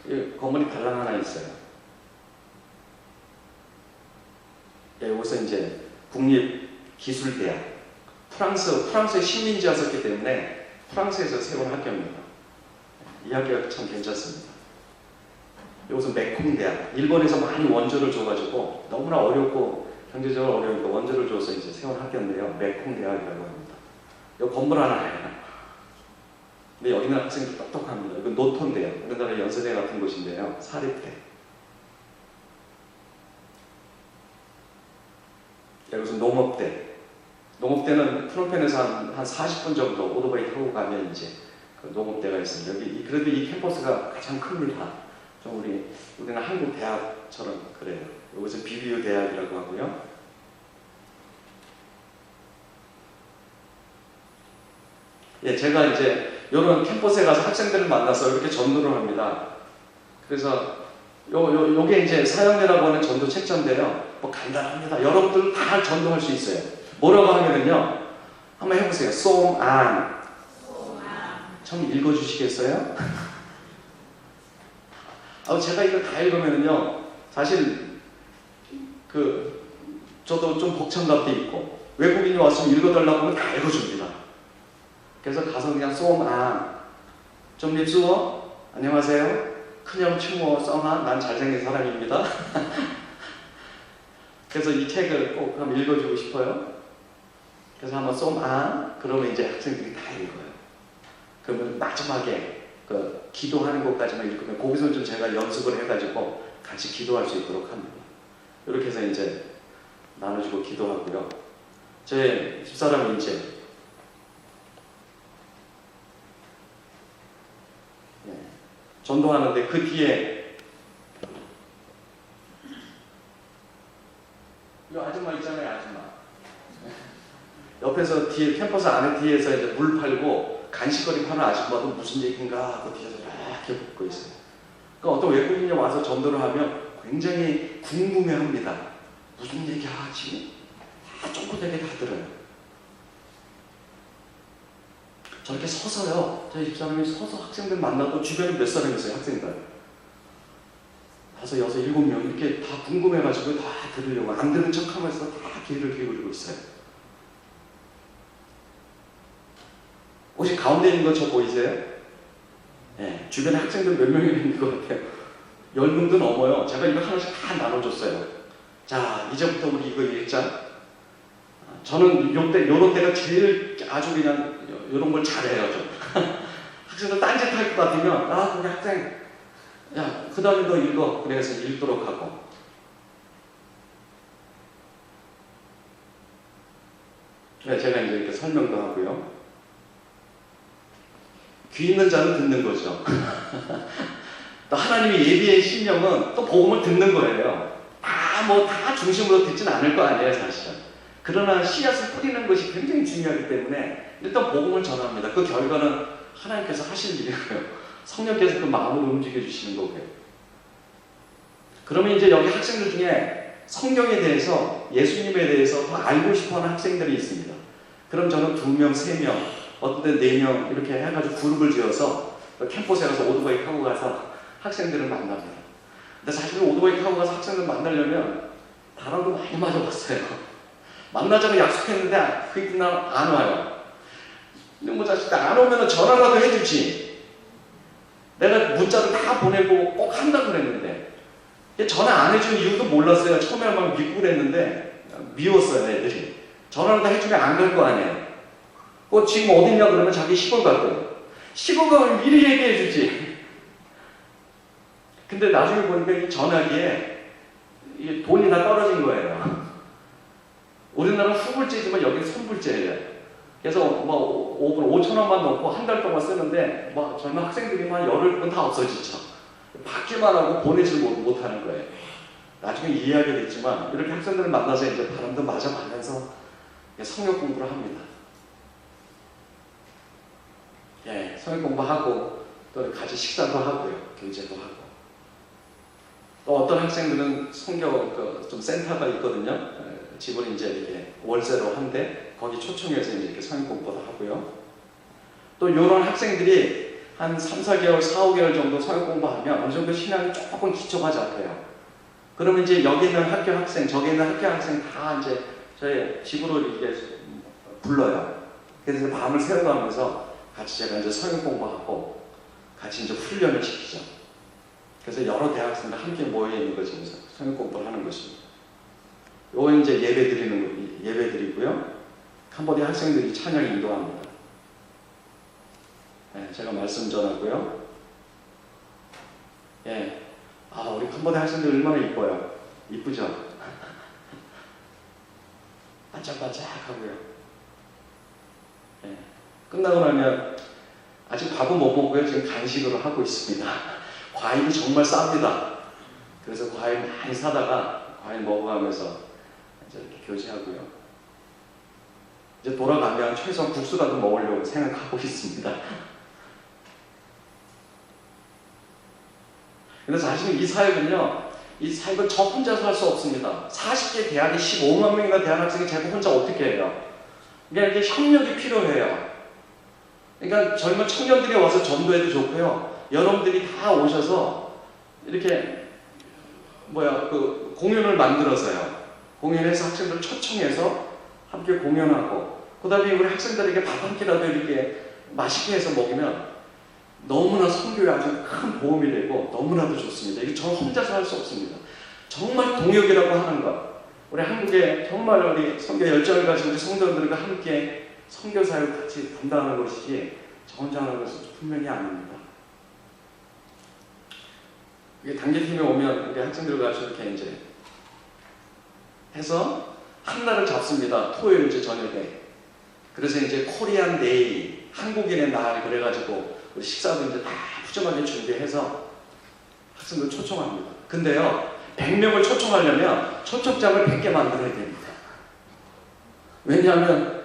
Speaker 2: 예, 건물이 달랑 하나 있어요. 예, 요것은 이제 국립기술대학. 프랑스의 식민지였었기 때문에 프랑스에서 세운 학교입니다. 이 학교가 참 괜찮습니다. 이것은 메콩대학. 일본에서 많이 원조를 줘가지고 너무나 어렵고 경제적으로 어려우니까 원조를 줘서 이제 세운 학교인데요. 메콩대학이라고 합니다. 이 건물 하나예요. 근데 여기 있는 학생들 똑똑합니다. 이건 노톤대학. 우리나라 연세대 같은 곳인데요. 사립대. 이것은 농업대. 농업대는 프놈펜에서 한 40분 정도 오토바이 타고 가면 이제 그 농업대가 있습니다. 그래도 이 캠퍼스가 가장 큽니다. 좀 우리는 한국 대학처럼 그래요. 이것은 BBU 대학이라고 하고요. 예, 제가 이제 이런 캠퍼스에 가서 학생들을 만나서 이렇게 전도를 합니다. 그래서 요게 이제 사형대라고 하는 전도 책자인데요. 뭐 간단합니다. 여러분들 다 전도할 수 있어요. 뭐라고 하면은요, 한번 해보세요. 송안. 처음 읽어주시겠어요? 제가 이거 다 읽으면은요, 사실 저도 좀 벅찬 감도 있고 외국인이 왔으면 읽어달라고 하면 다 읽어줍니다. 그래서 가서 그냥 송안. 좀 립수어. 안녕하세요. 큰형 추모 썽아. 난 잘생긴 사람입니다. 그래서 이 책을 꼭 한번 읽어주고 싶어요. 그래서 한번 쏨아 그러면 이제 학생들이 다 읽어요. 그러면 마지막에 기도하는 것까지만 읽으면 거기서 좀 제가 연습을 해가지고 같이 기도할 수 있도록 합니다. 이렇게 해서 이제 나눠주고 기도하고요. 제 집사람이 이제 전도하는데 그 뒤에 이 아줌마 있잖아요, 아줌마. 옆에서 뒤에 캠퍼스 안에 뒤에서 이제 물 팔고 간식거리 파는 아줌마도 무슨 얘기인가 하고 뒤에서 이렇게 듣고 있어요. 그러니까 어떤 외국인이 와서 전도를 하면 굉장히 궁금해합니다. 무슨 얘기하지? 다 쫑긋하게 다 들어요. 저렇게 서서요. 저희 집사람이 서서 학생들 만나도 주변에 몇 사람 있어요, 학생들. 5, 6, 7명 이렇게 다 궁금해가지고 다 들으려고 안 들은 척하면서 다 귀를 기울이고 있어요. 혹시 가운데 있는 거 저 보이세요? 네, 주변에 학생들 몇 명이 있는 것 같아요. 10명도 넘어요. 제가 이거 하나씩 다 나눠줬어요. 자, 이제부터 우리 이거 읽자. 저는 요런 때가 제일 아주 그냥 이런 걸 잘해요, 좀. 학생들 딴짓 할 것 같으면, 우리 학생, 야, 그 다음에 너 읽어. 그래서 읽도록 하고. 네, 제가 이제 이렇게 설명도 하고요. 귀 있는 자는 듣는 거죠. 또 하나님의 예비의 심령은 또 복음을 듣는 거예요. 다 중심으로 듣진 않을 거 아니에요, 사실은. 그러나 씨앗을 뿌리는 것이 굉장히 중요하기 때문에 일단 복음을 전합니다. 그 결과는 하나님께서 하실 일이고요. 성령께서 그 마음을 움직여 주시는 거고요. 그러면 이제 여기 학생들 중에 성경에 대해서, 예수님에 대해서 더 알고 싶어하는 학생들이 있습니다. 그럼 저는 2명, 3명, 어떤 때 4명 이렇게 해가지고 그룹을 지어서 캠퍼스에 가서 오토바이 타고 가서 학생들을 만납니다. 근데 사실 오토바이 타고 가서 학생들 만나려면 바람도 많이 맞아봤어요. 만나자고 약속했는데 그 이튿날 안 와요. 근데 뭐 자식 안 오면 전화라도 해주지. 내가 문자를 다 보내고 꼭 한다고 그랬는데 전화 안 해준 이유도 몰랐어요. 처음에 막 믿고 그랬는데 미웠어요, 애들이. 전화라도 해주면 안 갈 거 아니에요. 지금 어딨냐 그러면 자기 시골 갈 거예요. 시골 가면 미리 얘기해 주지. 근데 나중에 보니까 이 전화기에 돈이 다 떨어진 거예요. 우리나라는 후불제지만 여기는 손불제예요. 그래서 5분 5천 원만 넣고 한 달 동안 쓰는데 막 젊은 학생들이 한 열흘 다 없어지죠. 받기만 하고 보내질 못하는 거예요. 나중에 이해하게 됐지만 이렇게 학생들을 만나서 이제 바람도 맞아가면서 성역 공부를 합니다. 예, 성역 공부하고 또 같이 식사도 하고요, 교제도 하고. 또 어떤 학생들은 성경 좀 센터가 있거든요. 집을 이제 이렇게 월세로 한데 거기 초청해서 이제 이렇게 성경 공부도 하고요. 또 이런 학생들이 한 3, 4개월, 4, 5개월 정도 성경 공부하면 어느 정도 신앙이 조금 기초가 잡혀요. 그러면 이제 여기 있는 학교 학생, 저기 있는 학교 학생 다 이제 저희 집으로 이렇게 불러요. 그래서 밤을 새워가면서 같이 제가 이제 성경 공부하고 같이 이제 훈련을 시키죠. 그래서 여러 대학생들 함께 모여 있는 거죠. 성경 공부를 하는 것입니다. 요거 이제 예배 드리고요. 캄보디아 학생들이 찬양 인도합니다. 네, 제가 말씀 전하고요. 예. 우리 캄보디아 학생들 얼마나 이뻐요. 이쁘죠? 반짝반짝하고요. 예. 끝나고 나면 아직 밥은 못 먹고요. 지금 간식으로 하고 있습니다. 과일이 정말 쌉니다. 그래서 과일 많이 사다가 과일 먹어가면서 이제 이렇게 교제하고요. 이제 돌아가면 최소한 국수라도 먹으려고 생각하고 있습니다. 근데 사실 이 사역은요, 이 사역은 저 혼자서 할 수 없습니다. 40개 대학에 15만 명이나 대한 학생이 제가 혼자 어떻게 해요? 그러니까 이게 협력이 필요해요. 그러니까 젊은 청년들이 와서 전도해도 좋고요. 여러분들이 다 오셔서 이렇게 공연을 만들어서요. 공연해서 학생들 초청해서 함께 공연하고, 그 다음에 우리 학생들에게 밥 한 끼라도 이렇게 맛있게 해서 먹으면 너무나 선교에 아주 큰 도움이 되고 너무나도 좋습니다. 이게 저 혼자서 할 수 없습니다. 정말 동역이라고 하는 것. 우리 한국에 정말 우리 선교 열정을 가진 우리 성도들과 함께 선교 사역을 같이 담당하는 것이지 저 혼자 하는 것은 분명히 아닙니다. 이게 단계팀에 오면 우리 학생들과 같이 이렇게 이제 해서 한 날을 잡습니다. 토요일 이제 저녁에. 그래서 이제 코리안 데이, 한국인의 날 그래가지고 우리 식사도 이제 다 푸짐하게 준비해서 학생들 초청합니다. 근데요, 100명을 초청하려면 초청장을 100개 만들어야 됩니다. 왜냐하면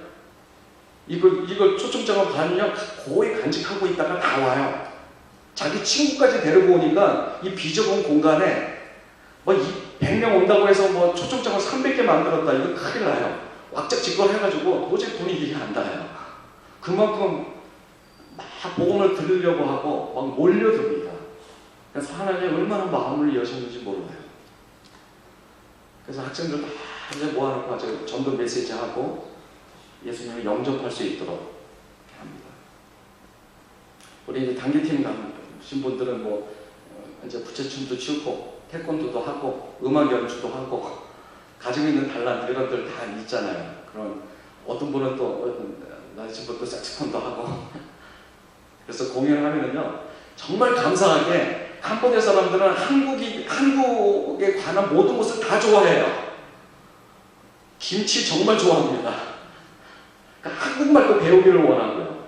Speaker 2: 이걸 초청장을 받으면 거의 간직하고 있다가 나와요. 자기 친구까지 데리고 오니까 이 비좁은 공간에 100명 온다고 해서 초청장을 300개 만들었다. 이거 큰일 나요. 왁작지껄 해가지고 도저히 분위기가 안 닿아요. 그만큼 막 복음을 들으려고 하고 막 몰려듭니다. 그래서 하나님이 얼마나 마음을 여셨는지 몰라요. 그래서 학생들 다 이제 모아놓고 아주 전도 메시지 하고 예수님을 영접할 수 있도록 합니다. 우리 이제 단기팀 가신 분들은 이제 부채춤도 추고 태권도도 하고 음악 연주도 하고 가지고 있는 달란트 이런 것들 다 있잖아요. 그런 어떤 분은 또 나이신 분도 색소폰도 하고 그래서 공연을 하면은요 정말 감사하게 캄보디아 사람들은 한국에 관한 모든 것을 다 좋아해요. 김치 정말 좋아합니다. 그러니까 한국말도 배우기를 원하고요.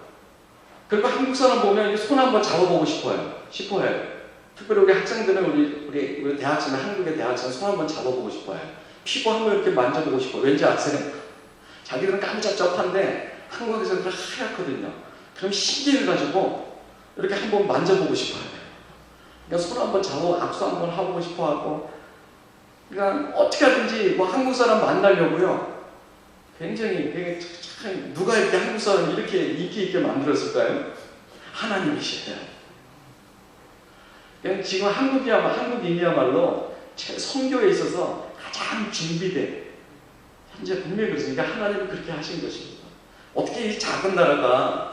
Speaker 2: 그리고 한국 사람 보면 손 한번 잡아보고 싶어요. 특별히 우리 학생들은 우리 대학생, 한국의 대학생 손 한번 잡아보고 싶어요. 피부 한번 이렇게 만져보고 싶어요. 왠지 아세요? 자기들은 깜짝잡한데 한국에서는 하얗거든요. 그럼 신기해가지고 이렇게 한번 만져보고 싶어요. 그러니까 손 한번 잡고 악수 한번 하고 싶어하고, 그러니까 어떻게 하든지 한국 사람 만나려고요. 굉장히 참 누가 이렇게 한국 사람 이렇게 인기 있게 만들었을까요? 하나님이시에요. 그냥 지금 한국인이야말로 선교에 있어서 가장 준비된 현재 분명히 그렇습니다. 하나님은 그렇게 하신 것입니다. 어떻게 이 작은 나라가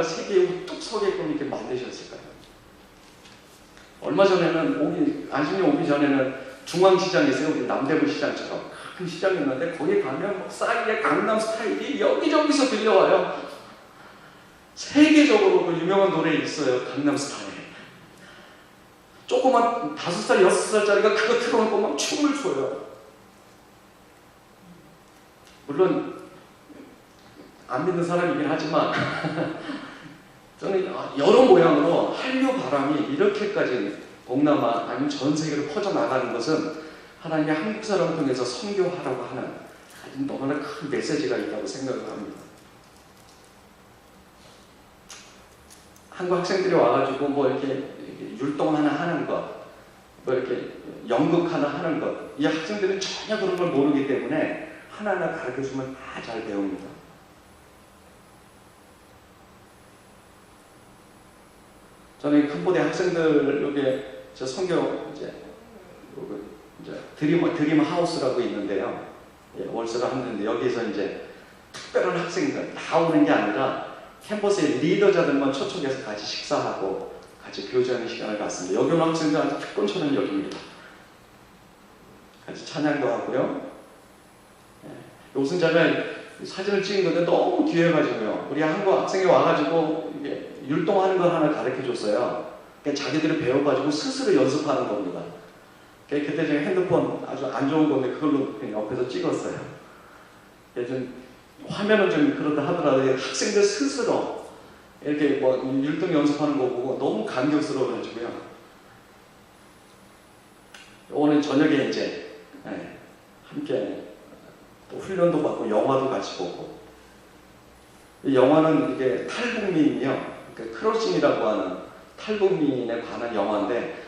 Speaker 2: 세계에 우뚝 서게끔 이렇게 만드셨을까요? 얼마 전에는 안식년 오기 전에는 중앙시장에 있어요. 우리 남대문 시장처럼 큰 시장이 있는데 거기 가면 싸이의 강남 스타일이 여기저기서 들려와요. 세계적으로 그 유명한 노래 있어요. 강남 스타일. 조그만 5살, 6살짜리가 그거 틀어놓고 막 춤을 춰요. 물론 안 믿는 사람이긴 하지만 저는 여러 모양으로 한류 바람이 이렇게까지 동남아 아니면 전 세계로 퍼져나가는 것은 하나님의 한국 사람을 통해서 선교하라고 하는 아주 너무나 큰 메시지가 있다고 생각을 합니다. 한국 학생들이 와가지고 뭐 이렇게 율동 하나 하는 것, 뭐 이렇게 연극 하나 하는 것, 이 학생들은 전혀 그런 걸 모르기 때문에 하나하나 가르쳐주면 다 잘 배웁니다. 저는 캄보디아 학생들 여기 저 선교 이제 드림 하우스라고 있는데요. 예, 월세를 하는데 여기서 이제 특별한 학생들 다 오는 게 아니라 캠퍼스의 리더자들만 초청해서 같이 식사하고 같이 교제하는 시간을 갖습니다. 여기 오는 학생들한테 특권처럼 여깁니다. 같이 찬양도 하고요. 예, 요즘 제가 사진을 찍은 건데 너무 귀해가지고요. 우리 한국 학생이 와가지고 이게 율동하는 걸 하나 가르쳐 줬어요. 자기들이 배워가지고 스스로 연습하는 겁니다. 그때 제가 핸드폰 아주 안 좋은 건데 그걸로 그냥 옆에서 찍었어요. 좀 화면은 좀 그렇다 하더라도 학생들 스스로 이렇게 뭐 율동 연습하는 거 보고 너무 감격스러워가지고요. 오늘 저녁에 이제 함께 또 훈련도 받고 영화도 같이 보고, 이 영화는 이게 탈북민이요, 크로싱이라고 하는 탈북민에 관한 영화인데,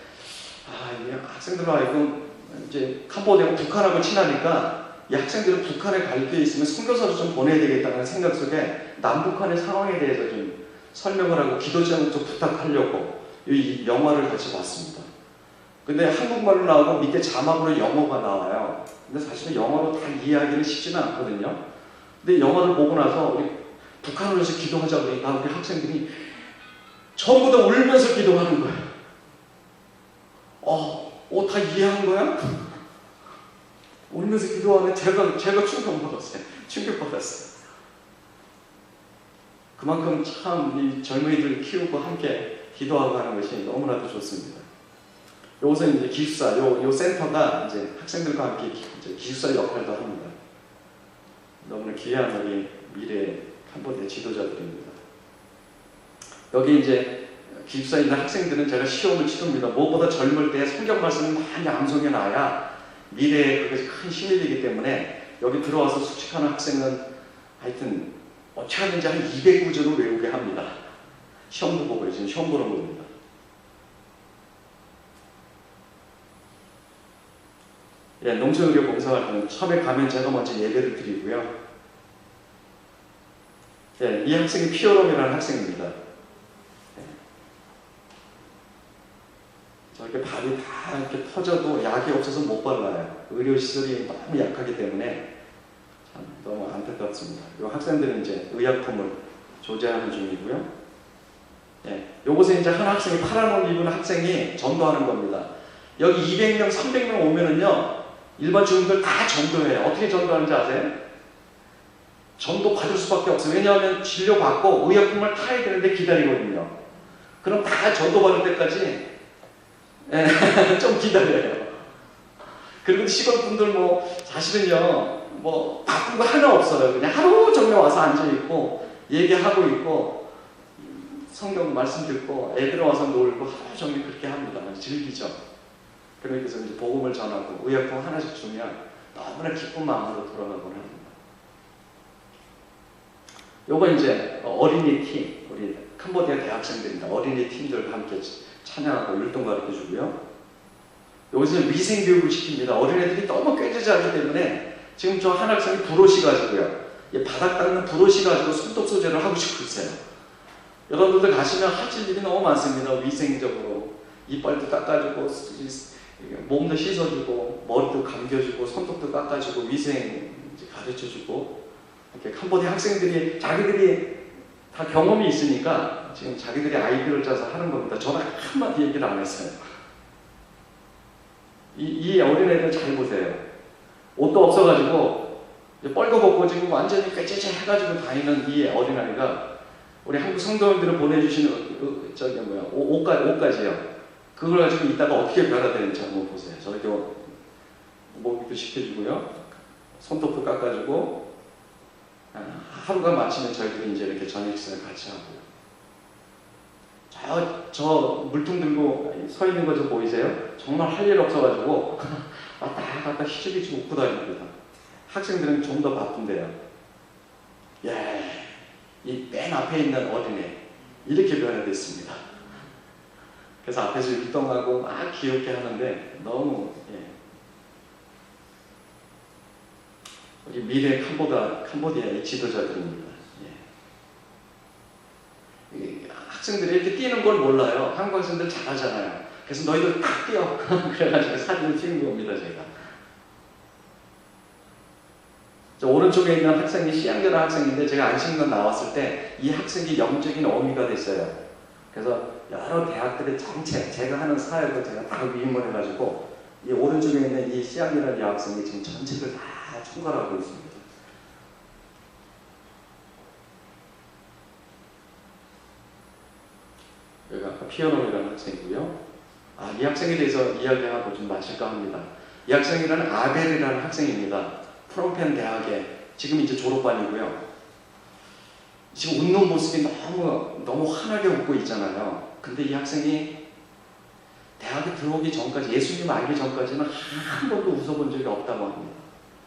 Speaker 2: 이 학생들로 하여금 이제 캄보디아하고 북한하고 친하니까 이 학생들은 북한에 갈 게 있으면 선교사를 좀 보내야 되겠다는 생각 속에 남북한의 상황에 대해서 좀 설명을 하고 기도 제목 좀 부탁하려고 이 영화를 같이 봤습니다. 근데 한국말로 나오고 밑에 자막으로 영어가 나와요. 근데 사실은 영어로 다 이해하기는 쉽지는 않거든요. 근데 영화를 보고 나서 우리 북한을 위해서 기도하자 그러니까 우리 학생들이 전부 다 울면서 기도하는 거예요. 다 이해한 거야? 울면서 기도하는 제가 충격받았어요. 충격받았어요. 그만큼 참 이 젊은이들 키우고 함께 기도하고 하는 것이 너무나도 좋습니다. 여기서 이제 기숙사, 요 센터가 이제 학생들과 함께 이제 기숙사 역할도 합니다. 너무나 귀한 우리 미래 캄보디아 지도자들입니다. 여기 이제 기숙사에 있는 학생들은 제가 시험을 치릅니다. 무엇보다 젊을 때 성경 말씀을 많이 암송해 놔야 미래에 그것이 큰 힘이 되기 때문에 여기 들어와서 숙식하는 학생은 하여튼 어찌 하든지 한 200구절을 외우게 합니다. 시험도 보고요. 지금 시험 보는 겁니다. 예, 농촌의료 봉사활동 처음에 가면 제가 먼저 예배를 드리고요. 예, 이 학생이 피어롬이라는 학생입니다. 예. 저렇게 발이 다 이렇게 터져도 약이 없어서 못 발라요. 의료시설이 너무 약하기 때문에 참 너무 안타깝습니다. 이 학생들은 이제 의약품을 조제하는 중이고요. 예, 요것은 이제 한 학생이 파란 옷 입은 학생이 전도하는 겁니다. 여기 200명, 300명 오면은요, 일반 주민들 다 전도해요. 어떻게 전도하는지 아세요? 전도 받을 수밖에 없어요. 왜냐하면 진료받고 의약품을 타야 되는데 기다리거든요. 그럼 다 전도 받을 때까지 좀 기다려요. 그리고 시골 분들 사실은요, 바쁜 거 하나 없어요. 그냥 하루 종일 와서 앉아있고 얘기하고 있고 성경 말씀 듣고 애들 와서 놀고 하루 종일 그렇게 합니다. 즐기죠. 그러면서 이제 복음을 전하고 의약품 하나씩 주면 너무나 기쁜 마음으로 돌아가곤 합니다. 요거 이제 어린이 팀, 우리 캄보디아 대학생들입니다. 어린이 팀들과 함께 찬양하고 율동 가르쳐 주고요. 여기서 위생 교육을 시킵니다. 어린애들이 너무 꾀죄죄하기 때문에 지금 저 한 학생이 브러쉬 가지고요, 바닥 닦는 브러쉬 가지고 손톱 소재를 하고 싶고 있어요. 여러분들 가시면 하실 일이 너무 많습니다. 위생적으로 이빨도 닦아주고 몸도 씻어주고 머리도 감겨주고 손톱도 깎아주고 위생 가르쳐주고, 이렇게 캄보디아 학생들이 자기들이 다 경험이 있으니까 지금 자기들이 아이디어를 짜서 하는 겁니다. 저는 한마디 얘기를 안 했어요. 이 어린애들 잘 보세요. 옷도 없어가지고 뻘거벗고 지금 완전히 꾀죄죄 해가지고 다니는 이 어린아이가 우리 한국 성도님들을 보내주시는 옷까지요. 그걸 가지고 이따가 어떻게 변화되는지 한번 보세요. 저렇게 목욕도 시켜주고요, 손톱도 깎아주고, 하루가 마치면 저희들이 이제 이렇게 저녁 식사를 같이 하고, 저 물통 들고 서 있는 거 좀 보이세요? 정말 할 일 없어가지고 왔다 갔다 희죽희죽 웃고 다닙니다. 학생들은 좀 더 바쁜데요. 예, 이 맨 앞에 있는 어린애 이렇게 변화됐습니다. 그래서 앞에서 율동하고 막 귀엽게 하는데 너무 우리 미래 캄보디아의 지도자들입니다. 학생들이 이렇게 뛰는 걸 몰라요. 한국 학생들 잘하잖아요. 그래서 너희들 딱 뛰어. 그래가지고 사진을 찍은 겁니다, 제가. 저 오른쪽에 있는 학생이 시앙겨라 학생인데, 제가 안식년 나왔을 때 이 학생이 영적인 어미가 됐어요. 그래서 여러 대학들의 전체, 제가 하는 사역을 제가 다 위임을 해가지고, 이 오른쪽에 있는 이 시앙겨라 여학생이 지금 전체를 다 총괄하고 있습니다. 여기가 아까 피아노이라는 학생이고요. 이 학생에 대해서 이야기하고 좀 마칠까 합니다. 이 학생이라는 아벨이라는 학생입니다. 프롬펜 대학에 지금 이제 졸업반이고요. 지금 웃는 모습이 너무 환하게 웃고 있잖아요. 근데 이 학생이 대학에 들어오기 전까지, 예수님 알기 전까지는 한 번도 웃어본 적이 없다고 합니다.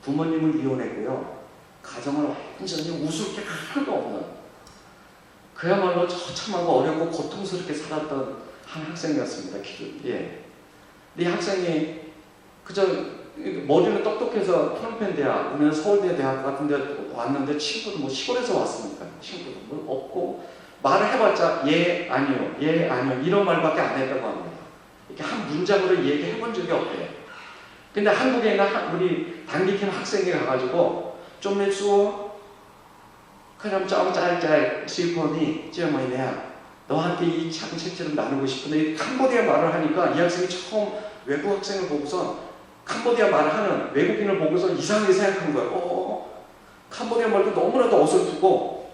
Speaker 2: 부모님을 이혼했고요. 가정을 완전히 웃을 게 하나도 없는, 그야말로 처참하고 어렵고 고통스럽게 살았던 한 학생이었습니다. 근데 이 학생이 그저 머리는 똑똑해서 프롬펜 대학, 우리는 서울대 대학 같은 데 왔는데, 친구도 뭐 시골에서 왔으니까 친구도 뭐 없고, 말을 해봤자 예, 아니요, 예, 아니요 이런 말밖에 안 했다고 합니다. 이렇게 한 문장으로 얘기해 본 적이 없대요. 근데 한국에 있는 우리 단기팀 학생이 가가지고 좀 해주어 그럼 좀 짧게 슬퍼니 쩌머이네야 너한테 이 작은 책처럼 나누고 싶은데, 캄보디아 말을 하니까 이 학생이 처음 외국 학생을 보고서 캄보디아 말을 하는 외국인을 보고서 이상하게 생각한 거예요. 캄보디아 말도 너무나도 어설프고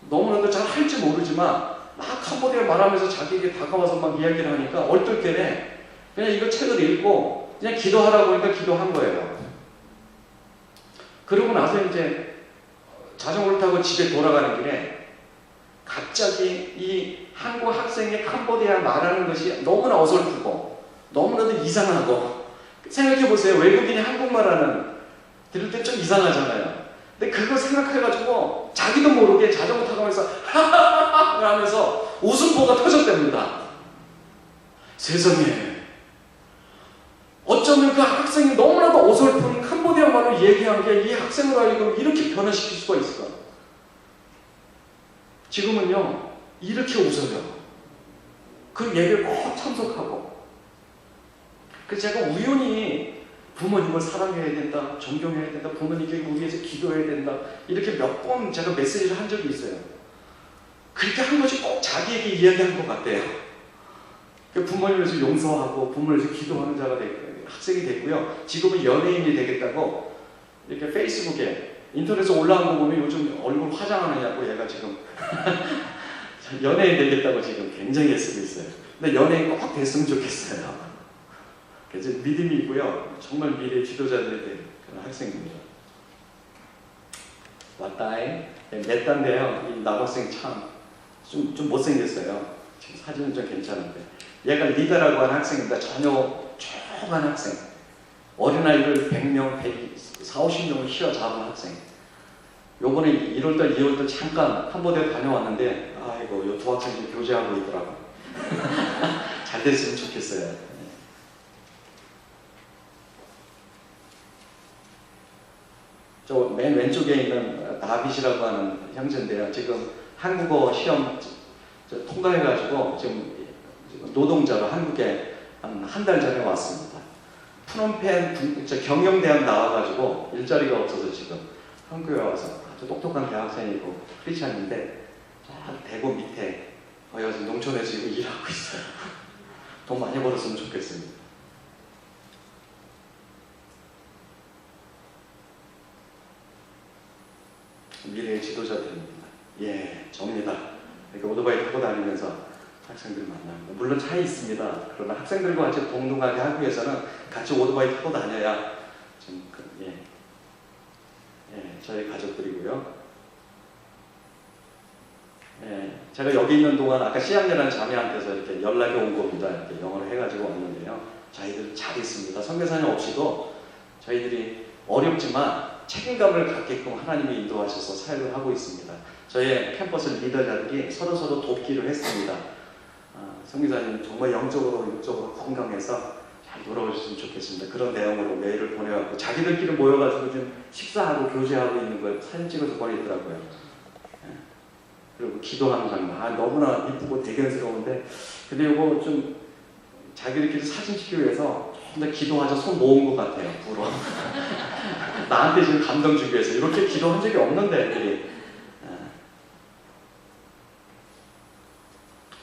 Speaker 2: 너무나도 잘 할지 모르지만 막 캄보디아 말하면서 자기에게 다가와서 막 이야기를 하니까 얼떨 때네 그냥 이거 책을 읽고 그냥 기도하라고 하니까 기도한 거예요. 그러고 나서 이제 자전거를 타고 집에 돌아가는 길에 갑자기 이 한국 학생이 캄보디아 말하는 것이 너무나 어설프고 너무나도 이상하고, 생각해보세요. 외국인이 한국말하는 들을 때 좀 이상하잖아요. 근데 그걸 생각해가지고 자기도 모르게 자전거 타고 가면서 하하하하 하면서 웃음보가 터졌답니다. 세상에, 어쩌면 그 학생이 너무나도 어설픈 캄보디아 말로 얘기한 게 이 학생을 하여금 이렇게 변화시킬 수가 있을까? 지금은요 이렇게 웃어요. 그 예배에 꼭 참석하고. 그래서 제가 우연히 부모님을 사랑해야 된다, 존경해야 된다, 부모님께 위해서 기도해야 된다, 이렇게 몇 번 제가 메시지를 한 적이 있어요. 그렇게 한 것이 꼭 자기에게 이야기한 것 같아요. 부모님을 위해서 용서하고 부모를 위해서 기도하는 자가 학생이 됐고요. 지금은 연예인이 되겠다고 이렇게 페이스북에 인터넷에 올라온 거 보면 요즘 얼굴 화장하느냐고 얘가 지금 연예인 되겠다고 지금 굉장히 애쓰고 있어요. 근데 연예인 꼭 됐으면 좋겠어요. 그래서 믿음이 있고요. 정말 미래의 지도자들이 된 그런 학생입니다. 왔다이 냈단데요. 이 남학생 참 좀 못생겼어요. 지금 사진은 좀 괜찮은데, 얘가 리더라고 하는 학생입니다. 전혀 조그만 학생. 어린아이를 100명, 140, 50명을 휘어잡은 학생. 요번에 1월달, 2월달 잠깐 캄보디아 다녀왔는데, 아이고, 요 두 학생이 교제하고 있더라고. 잘 됐으면 좋겠어요. 저 맨 왼쪽에 있는 나빗이라고 하는 형제인데요. 지금 한국어 시험 통과해가지고 지금 노동자로 한국에 한 달 전에 왔습니다. 프놈펜 경영대학 나와가지고 일자리가 없어서 지금 한국에 와서 아주 똑똑한 대학생이고 크리스찬인데 대구 밑에 여기서 농촌에서 지금 일하고 있어요. 돈 많이 벌었으면 좋겠습니다. 미래의 지도자들입니다. 예, 접니다. 이렇게 오토바이 타고 다니면서 학생들 만납니다. 물론 차이 있습니다. 그러나 학생들과 같이 동등하게 하기 위해서는 같이 오토바이 타고 다녀야 좀 저희 가족들이고요. 제가 여기 있는 동안 아까 시향내라는 자매한테서 이렇게 연락이 온 겁니다. 이렇게 영어로 해가지고 왔는데요. 저희들 잘 있습니다. 선교사님 없이도 저희들이 어렵지만 책임감을 갖게끔 하나님이 인도하셔서 사역을 하고 있습니다. 저희 캠퍼스 리더자들이 서로 돕기를 했습니다. 선교사님 정말 영적으로 육적으로 건강해서 잘 돌아오셨으면 좋겠습니다. 그런 내용으로 메일을 보내갖고 자기들끼리 모여가지고 좀 식사하고 교제하고 있는 걸 사진 찍어서 보내더라고요. 그리고 기도하는 장면, 너무나 이쁘고 대견스러운데, 근데 이거 좀 자기들끼리 사진 찍기 위해서 좀 더 기도하자 손 모은 것 같아요. 부러. 나한테 지금 감동 주기 위해서 이렇게 기도한 적이 없는데 애들이.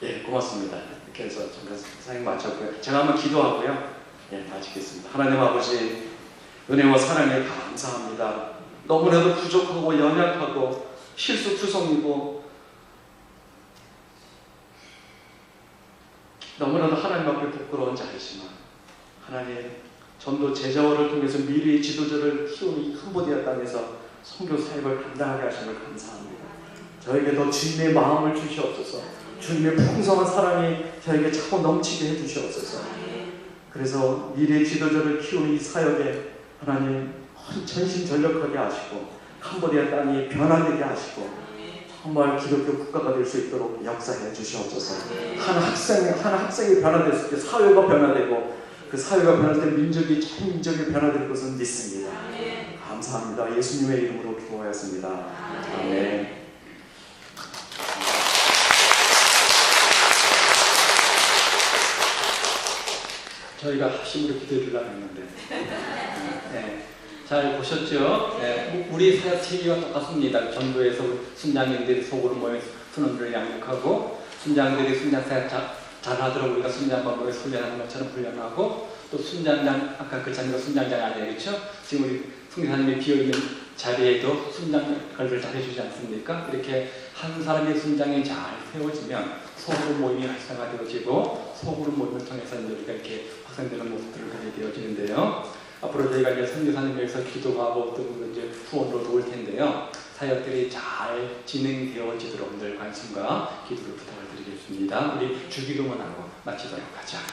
Speaker 2: 예, 고맙습니다. 이렇게 해서 사행 마쳤고요. 제가 한번 기도하고요. 예, 마치겠습니다. 하나님 아버지, 은혜와 사랑에 감사합니다. 너무나도 부족하고 연약하고 실수투성이고 너무나도 하나님 앞에 부끄러운 자이지만 하나님, 전도 제자원을 통해서 미래의 지도자를 키우는 이 캄보디아 땅에서 선교 사역을 감당하게 하심을 감사합니다. 저에게 더 주님의 마음을 주시옵소서. 주님의 풍성한 사랑이 저에게 차고 넘치게 해주시옵소서. 그래서 미래의 지도자를 키우는 이 사역에 하나님 전심전력하게 하시고 캄보디아 땅이 변화되게 하시고 정말 기독교 국가가 될 수 있도록 역사해 주시옵소서. 한 학생이 변화됐을 때 사회가 변화되고 그 사회가 변할 때 민족이 전 민족이 변화될 것을 믿습니다. 감사합니다. 예수님의 이름으로 기도하였습니다. 아멘.
Speaker 1: 저희가 합심으로 기도해 주려고 했는데 네, 잘 보셨죠? 네, 우리 사역 체계가 똑같습니다. 전도에서 순장님들이 속으로 모여 순원들을 양육하고 순장들이 순장 사역 잘하도록 우리가 순장 방법에 훈련하는 것처럼 훈련하고 또 순장장, 아까 그 자리가 순장장이 아니겠죠? 지금 우리 성교사님이 비어있는 자리에도 순장 역할을 잘 해주지 않습니까? 이렇게 한 사람의 순장이 잘 세워지면 소그룹 모임이 활성화되어지고 소그룹 모임을 통해서 우리가 이렇게 확산되는 모습들을 하게 되어지는데요. 앞으로 저희가 이제 선교사님 위해서 기도하고 또 이제 후원으로 도울 텐데요. 사역들이 잘 진행되어지도록 늘 관심과 기도를 부탁을 드리겠습니다. 우리 주기도문하고 마치도록 하죠.